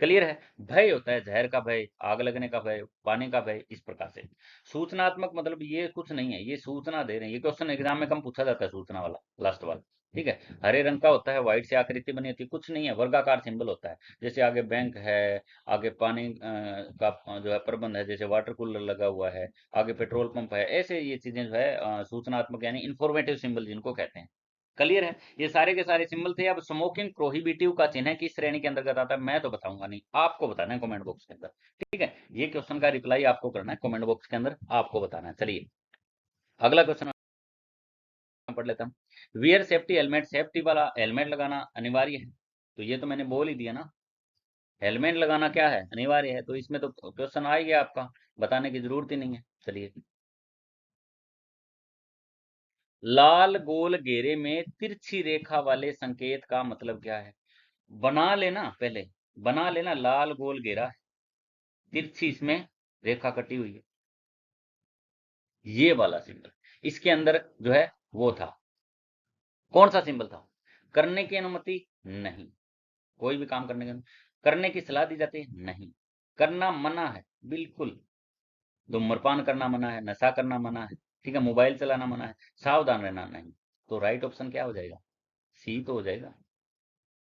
क्लियर है? भय होता है, जहर का भय, आग लगने का भय, पानी का भय, इस प्रकार से। सूचनात्मक मतलब ये कुछ नहीं है, ये सूचना दे रहे हैं। ये क्वेश्चन एग्जाम में कम पूछा जाता है, सूचना वाला, लास्ट वाला। ठीक है, हरे रंग का होता है, व्हाइट से आकृति बनी होती है, कुछ नहीं है, वर्गाकार सिंबल होता है। जैसे आगे बैंक है, आगे पानी का जो है प्रबंध है, जैसे वाटर कूलर लगा हुआ है, आगे पेट्रोल पंप है, ऐसे ये चीजें जो है सूचनात्मक यानी इंफॉर्मेटिव सिंबल जिनको कहते हैं। क्लियर है? ये सारे के सारे सिंबल थे। अब स्मोकिंग प्रोहिबिटिव का चिन्ह किस श्रेणी के अंतर्गत आता है मैं तो बताऊंगा नहीं, आपको बताना है कमेंट बॉक्स के अंदर। ठीक है, ये क्वेश्चन का रिप्लाई आपको करना है कमेंट बॉक्स के अंदर, आपको बताना है। चलिए, अगला क्वेश्चन पढ़ लेता हूँ। वियर सेफ्टी हेलमेट, सेफ्टी वाला हेलमेट लगाना अनिवार्य है, तो ये तो मैंने बोल ही दिया ना। हेलमेट लगाना क्या है? अनिवार्य है, तो इसमें तो क्वेश्चन आ ही गया आपका, बताने की जरूरत ही नहीं है। चलिए, लाल गोल घेरे में तिरछी रेखा वाले संकेत का मतलब क्या है? बना लेना पहले, बना लेना, लाल गोल घेरा है, तिरछी इसमें रेखा कटी हुई है, ये वाला सिंबल। इसके अंदर जो है वो था, कौन सा सिंबल था? करने की अनुमति नहीं, कोई भी काम करने की करने की सलाह दी जाती है नहीं, करना मना है बिल्कुल, धूम्रपान करना मना है, नशा करना मना है, ठीक है, मोबाइल चलाना मना है, सावधान रहना नहीं। तो राइट ऑप्शन क्या हो जाएगा? सी तो हो जाएगा।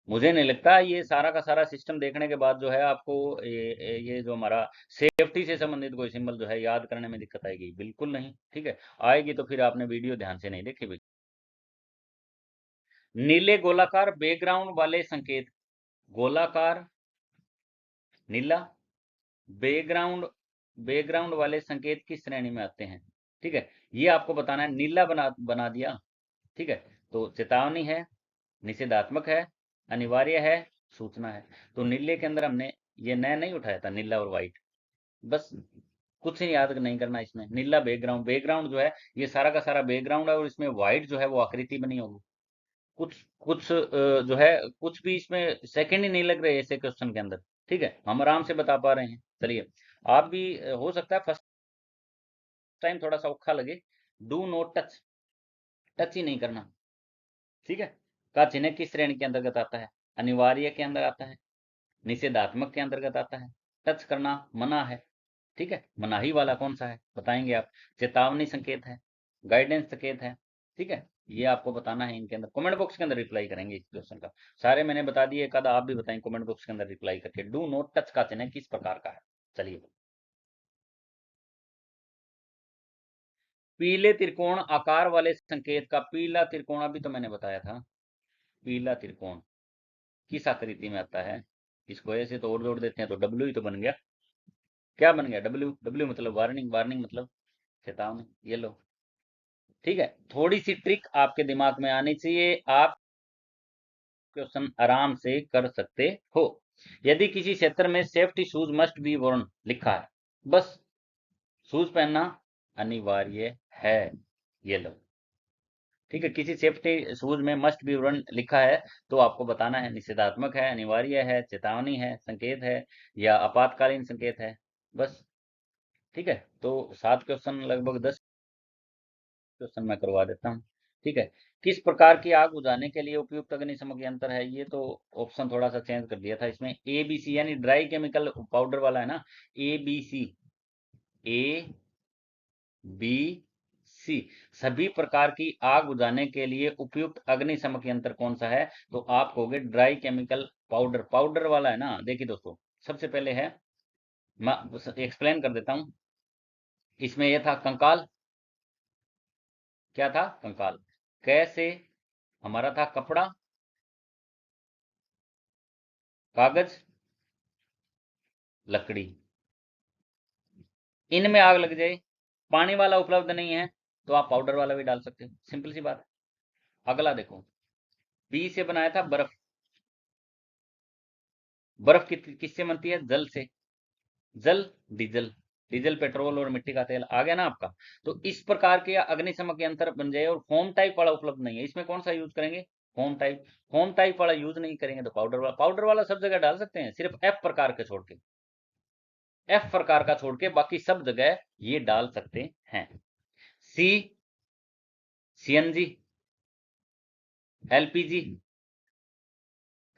मुझे नहीं लगता ये सारा का सारा सिस्टम देखने के बाद जो है आपको ये जो हमारा सेफ्टी से संबंधित कोई सिंबल जो है याद करने में दिक्कत आएगी, बिल्कुल नहीं। ठीक है, आएगी तो फिर आपने वीडियो ध्यान से नहीं देखी भाई। नीले गोलाकार बैकग्राउंड वाले संकेत, गोलाकार नीला बैकग्राउंड, बैकग्राउंड वाले संकेत किस श्रेणी में आते हैं? ठीक है, ये आपको बताना है। नीला बना बना दिया, ठीक है, तो चेतावनी है, निषेधात्मक है, अनिवार्य है, सूचना है। तो नीले के अंदर हमने ये नया नहीं उठाया था, नीला और व्हाइट, बस कुछ नहीं याद नहीं करना इसमें। नीला बैकग्राउंड, बैकग्राउंड जो है ये सारा का सारा बैकग्राउंड है, और इसमें व्हाइट जो है वो आकृति बनी होगी। कुछ कुछ जो है कुछ भी इसमें सेकंड ही नहीं लग रहे ऐसे क्वेश्चन के अंदर। ठीक है, हम आराम से बता पा रहे हैं। चलिए, आप भी हो सकता है फर्स्ट टाइम थोड़ा सा औखा लगे। डू नॉट टच, टच ही नहीं करना। ठीक है, का चिन्ह किस श्रेणी के अंतर्गत आता है? अनिवार्य के अंदर आता है, निषेधात्मक के अंतर्गत आता है, टच करना मना है। ठीक है, मनाही वाला कौन सा है बताएंगे आप? चेतावनी संकेत है, गाइडेंस संकेत है। ठीक है, ये आपको बताना है। इनके अंदर कमेंट बॉक्स के अंदर रिप्लाई करेंगे इस क्वेश्चन का। सारे मैंने बता दिए, एक आधा आप भी बताएं कमेंट बॉक्स के अंदर रिप्लाई करके, डू नॉट टच का चिन्ह किस प्रकार का है। चलिए, पीले त्रिकोण आकार वाले संकेत का, पीला त्रिकोण अभी तो मैंने बताया था। पीला त्रिकोण किस आकृति में आता है? इसको ऐसे तो और जोड़ देते हैं तो डब्ल्यू ही तो बन गया। क्या बन गया? डब्ल्यू। डब्ल्यू मतलब वार्निंग, वार्निंग मतलब चेतावनी। ये लो। ठीक है, थोड़ी सी ट्रिक आपके दिमाग में आनी चाहिए, आप क्वेश्चन आराम से कर सकते हो। यदि किसी क्षेत्र में सेफ्टी शूज मस्ट बी वर्न लिखा है, बस शूज पहनना अनिवार्य है। ये लो। ठीक है, किसी सेफ्टी शूज में मस्ट बी वर्न लिखा है तो आपको बताना है निषेधात्मक है, अनिवार्य है, चेतावनी है, संकेत है, या आपातकालीन संकेत है। बस। ठीक है, तो 7 क्वेश्चन, लगभग 10 क्वेश्चन मैं करवा देता हूँ। ठीक है, किस प्रकार की आग बुझाने के लिए उपयुक्त अग्निशमक यंत्र है? ये तो ऑप्शन थोड़ा सा चेंज कर दिया था इसमें। ए बी सी, यानी ड्राई केमिकल पाउडर वाला है ना। ए बी सी, ए बी सी, सभी प्रकार की आग बुझाने के लिए उपयुक्त अग्निशमक यंत्र कौन सा है? तो आप कहोगे ड्राई केमिकल पाउडर, पाउडर वाला है ना। देखिए दोस्तों, सबसे पहले है, मैं एक्सप्लेन कर देता हूँ। इसमें यह था कंकाल। क्या था? कंकाल। कैसे? हमारा था कपड़ा, कागज, लकड़ी। इनमें आग लग जाए, पानी वाला उपलब्ध नहीं है, तो आप पाउडर वाला भी डाल सकते हो, सिंपल सी बात है। अगला देखो, बी से बनाया था बर्फ। बर्फ किससे बनती है? जल से। जल, डीजल। डीजल पेट्रोल और मिट्टी का तेल आ गया ना आपका। तो इस प्रकार के अग्निशमक यंत्र बन जाए, और फोम टाइप वाला उपलब्ध नहीं है, इसमें कौन सा यूज करेंगे? Foam type. फोम टाइप वाला यूज नहीं करेंगे तो पाउडर वाला। पाउडर वाला सब जगह डाल सकते हैं, सिर्फ एफ प्रकार के छोड़ के, एफ प्रकार का छोड़ के बाकी सब जगह ये डाल सकते हैं। सी, सीएनजी, एलपीजी।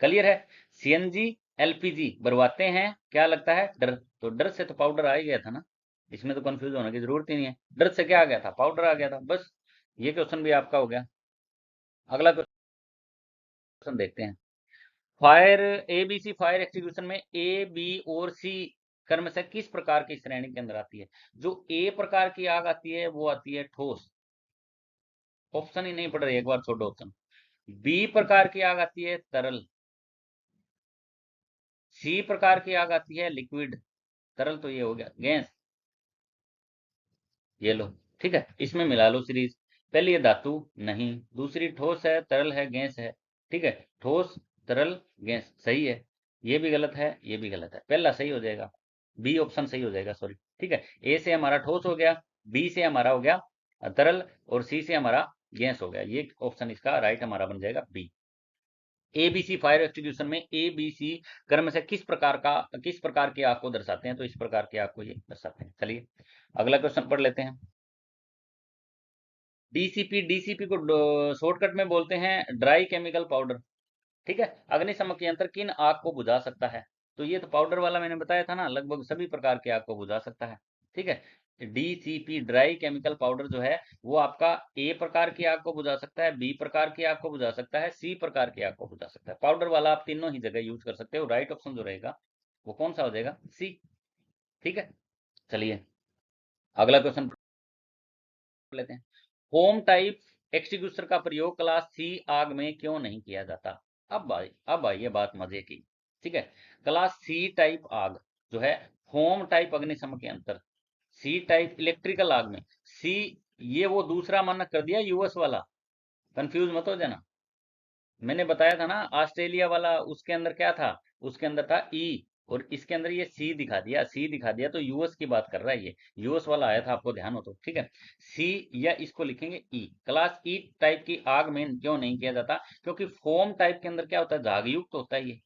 क्लियर है? सीएनजी, एलपीजी भरवाते हैं, क्या लगता है? डर। तो डर से तो पाउडर आ ही गया था ना, इसमें तो कंफ्यूज होने की जरूरत ही नहीं है। डर से क्या आ गया था? पाउडर आ गया था। बस, ये क्वेश्चन भी आपका हो गया। अगला क्वेश्चन देखते हैं। Fire, A B C fire extinction में ए बी और सी कर्म से किस प्रकार की श्रेणी के अंदर आती है? जो ए प्रकार की आग आती है वो आती है ठोस। ऑप्शन ही नहीं पढ़ रही, एक बार छोड़ो ऑप्शन। बी प्रकार की आग आती है तरल। सी प्रकार की आग आती है लिक्विड। तरल तो ये हो गया गैस। ये लो। ठीक है, इसमें मिला लो सीरीज। पहली है धातु, नहीं। दूसरी ठोस है, तरल है, गैस है। ठीक है, ठोस, तरल, गैस, सही है। ये भी गलत है, ये भी गलत है, पहला सही हो जाएगा। बी ऑप्शन सही हो जाएगा, सॉरी। ठीक है, ए से हमारा ठोस हो गया, बी से हमारा हो गया तरल, और सी से हमारा गैस हो गया। ये ऑप्शन इसका राइट हमारा बन जाएगा बी। एबीसी फायर एक्सटिंग्विशन में ए बी सी कर्म से किस प्रकार की आग को दर्शाते हैं? तो इस प्रकार की आग को ये दर्शाते हैं। चलिए, अगला क्वेश्चन पढ़ लेते हैं। डीसीपी, डीसीपी को शॉर्टकट में बोलते हैं ड्राई केमिकल पाउडर। ठीक है, अग्निशमक यंत्र किन आग को बुझा सकता है? तो ये तो पाउडर वाला मैंने बताया था ना, लगभग सभी प्रकार की आग को बुझा सकता है। ठीक है, डीसीपी ड्राई केमिकल पाउडर जो है वो आपका ए प्रकार की आग को बुझा सकता है, बी प्रकार की आग को बुझा सकता है, सी प्रकार की आग को बुझा सकता है। पाउडर वाला आप तीनों ही जगह यूज कर सकते हो। राइट ऑप्शन जो रहेगा वो कौन सा हो जाएगा? सी। ठीक है, चलिए अगला क्वेश्चन लेते हैं। होम टाइप एक्सटिंग्विशर का प्रयोग क्लास सी आग में क्यों नहीं किया जाता? अब आई ये बात मजे की। ठीक है, क्लास सी टाइप आग जो है, होम टाइप अग्निशमन यंत्र, सी टाइप इलेक्ट्रिकल आग में, सी, ये वो दूसरा मानक कर दिया यूएस वाला। कंफ्यूज मत हो जाना। मैंने बताया था ना ऑस्ट्रेलिया वाला, उसके अंदर क्या था? उसके अंदर था ई, और इसके अंदर ये सी दिखा दिया तो यूएस की बात कर रहा है, ये यूएस वाला आया था, आपको ध्यान हो तो, ठीक है। सी, या इसको लिखेंगे ई। क्लास ई टाइप की आग में क्यों नहीं किया जाता? क्योंकि फोम टाइप के अंदर क्या होता है, झाग युक्त होता है ये।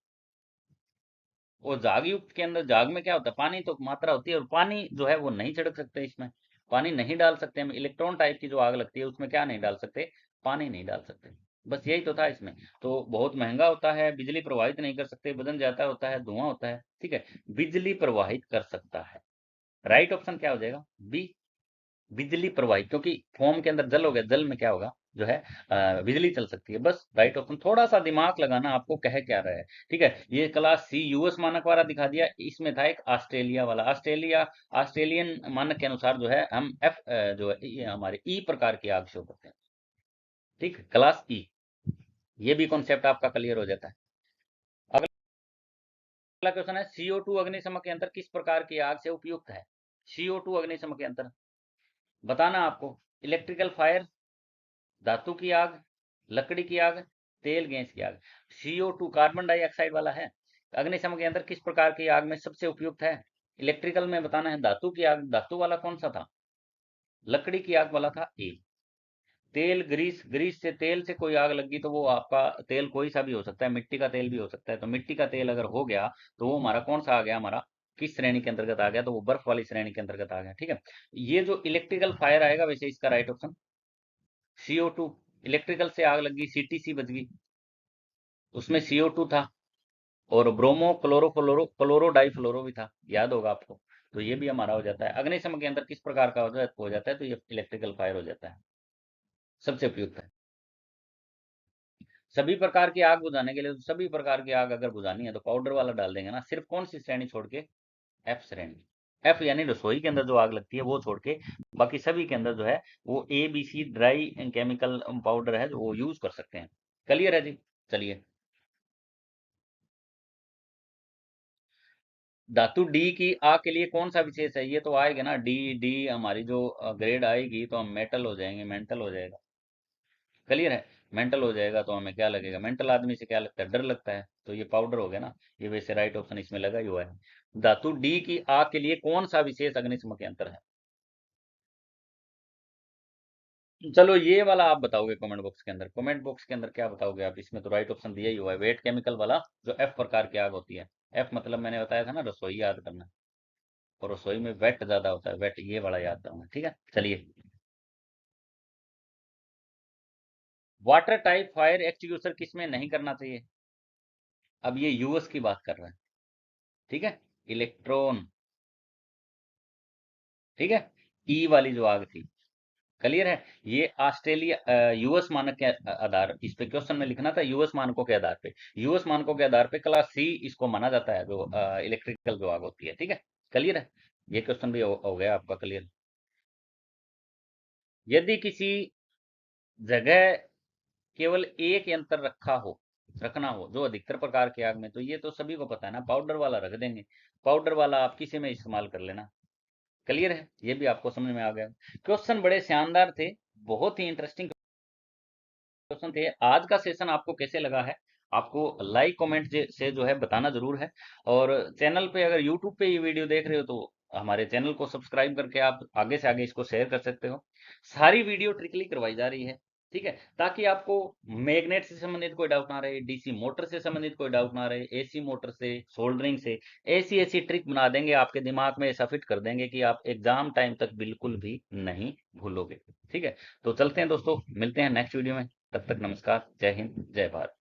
और झाग युक्त के अंदर, झाग में क्या होता है, पानी तो मात्रा होती है, और पानी जो है वो नहीं छिड़क सकते इसमें, पानी नहीं डाल सकते हम। इलेक्ट्रॉन टाइप की जो आग लगती है उसमें क्या नहीं डाल सकते, पानी नहीं डाल सकते। बस यही तो था इसमें। तो बहुत महंगा होता है, बिजली प्रवाहित नहीं कर सकते, बदन जाता होता है, धुआं होता है, ठीक है। बिजली प्रवाहित कर सकता है। राइट ऑप्शन क्या हो जाएगा, बी, बिजली प्रवाहित। क्योंकि फोम के अंदर जल हो गया, जल में क्या होगा, जो है बिजली चल सकती है। बस राइट ऑप्शन। थोड़ा सा दिमाग लगाना, आपको कह क्या रहा है, ठीक है। ये क्लास सी यूएस मानक वाला दिखा दिया, इसमें था एक ऑस्ट्रेलिया वाला। ऑस्ट्रेलियन मानक के अनुसार जो है हम एफ, जो है ये हमारे ई प्रकार की आग शो करते हैं, ठीक, क्लास ई। ये भी कॉन्सेप्ट आपका क्लियर हो जाता है। अगला क्वेश्चन है, CO2 अग्निशमन के यंत्र किस प्रकार की आग से उपयुक्त है? CO2 अग्निशमन यंत्र बताना आपको। इलेक्ट्रिकल फायर, धातु की आग, लकड़ी की आग, तेल गैस की आग। CO2 कार्बन डाइऑक्साइड वाला है। अग्निशमन यंत्र किस प्रकार की आग में सबसे उपयुक्त है? इलेक्ट्रिकल में बताना है धातु की आग। धातु वाला कौन सा था? लकड़ी की आग वाला था ए। तेल, ग्रीस, ग्रीस से, तेल से कोई आग लगी तो वो आपका तेल कोई सा भी हो सकता है, मिट्टी का तेल भी हो सकता है। तो मिट्टी का तेल अगर हो गया तो वो हमारा कौन सा आ गया, हमारा किस श्रेणी के अंतर्गत आ गया? तो वो बर्फ वाली श्रेणी के अंतर्गत आ गया, ठीक है। ये जो इलेक्ट्रिकल फायर आएगा, वैसे इसका राइट ऑप्शन CO2। इलेक्ट्रिकल से आग लगी, CTC बच गई, उसमें CO2 था। और bromo, chloro fluoro, chloro di fluoro भी था, याद होगा आपको। तो ये भी हमारा हो जाता है। अग्निशमन के अंदर किस प्रकार का हो जाता है? तो ये इलेक्ट्रिकल फायर हो जाता है, सबसे उपयुक्त है। सभी प्रकार की आग बुझाने के लिए, तो सभी प्रकार की आग अगर बुझानी है तो पाउडर वाला डाल देंगे ना। सिर्फ कौन सी श्रेणी छोड़ के? एफ श्रेणी। एफ यानी रसोई के अंदर जो आग लगती है वो छोड़ के, बाकी सभी के अंदर जो है वो ABC ड्राई केमिकल पाउडर है जो वो यूज कर सकते हैं। क्लियर है जी? चलिए, धातु डी की आग के लिए कौन सा विशेष है? ये तो आएगा ना, डी, डी हमारी जो ग्रेड आएगी तो हम मेटल हो जाएंगे, मेंटल हो जाएगा। क्लियर है? मेंटल हो जाएगा तो हमें क्या लगेगा, मेंटल आदमी से क्या लगता है, डर लगता है। तो ये पाउडर हो गया ना, ये वैसे राइट ऑप्शन इसमें लगा ही हुआ है। धातु डी की आग के लिए कौन सा विशेष अग्निशमन यंत्र है? चलो ये वाला आप बताओगे कमेंट बॉक्स के अंदर। कमेंट बॉक्स के अंदर क्या बताओगे आप? इसमें तो राइट ऑप्शन दिया ही हुआ है, वेट केमिकल वाला, जो एफ प्रकार की आग होती है। एफ मतलब मैंने बताया था ना, रसोई याद करना। और रसोई में वेट ज्यादा होता है, वेट ये वाला याद करना, ठीक है। चलिए, वाटर टाइप फायर एक्सटिंग्विशर किसमें नहीं करना चाहिए? अब ये यूएस की बात कर रहा है, ठीक है। इलेक्ट्रॉन, ठीक है। ई वाली जो आग थी, क्लियर है। ये ऑस्ट्रेलिया यूएस मानक के आधार, इस पे क्वेश्चन में लिखना था यूएस मानकों के आधार पे। यूएस मानकों के आधार पे क्लास सी इसको माना जाता है, जो इलेक्ट्रिकल जो आग होती है, ठीक है। क्लियर है? ये क्वेश्चन भी हो गया आपका क्लियर। यदि किसी जगह केवल एक यंत्र रखना हो जो अधिकतर प्रकार की आग में, तो ये तो सभी को पता है ना, पाउडर वाला रख देंगे। पाउडर वाला आप किसी में इस्तेमाल कर लेना। क्लियर है? ये भी आपको समझ में आ गया। क्वेश्चन बड़े शानदार थे, बहुत ही इंटरेस्टिंग क्वेश्चन थे। आज का सेशन आपको कैसे लगा है? आपको लाइक कमेंट से जो है बताना जरूर है। और चैनल पे, अगर यूट्यूब पे ये वीडियो देख रहे हो तो हमारे चैनल को सब्सक्राइब करके आप आगे से आगे इसको शेयर कर सकते हो। सारी वीडियो ट्रिकली करवाई जा रही है, ठीक है, ताकि आपको मैग्नेट से संबंधित कोई डाउट ना रहे, DC मोटर से संबंधित कोई डाउट ना रहे, AC मोटर से, सोल्डरिंग से। ऐसी ऐसी ट्रिक बना देंगे आपके दिमाग में, ऐसा फिट कर देंगे कि आप एग्जाम टाइम तक बिल्कुल भी नहीं भूलोगे, ठीक है। तो चलते हैं दोस्तों, मिलते हैं नेक्स्ट वीडियो में। तब तक नमस्कार, जय हिंद, जय भारत।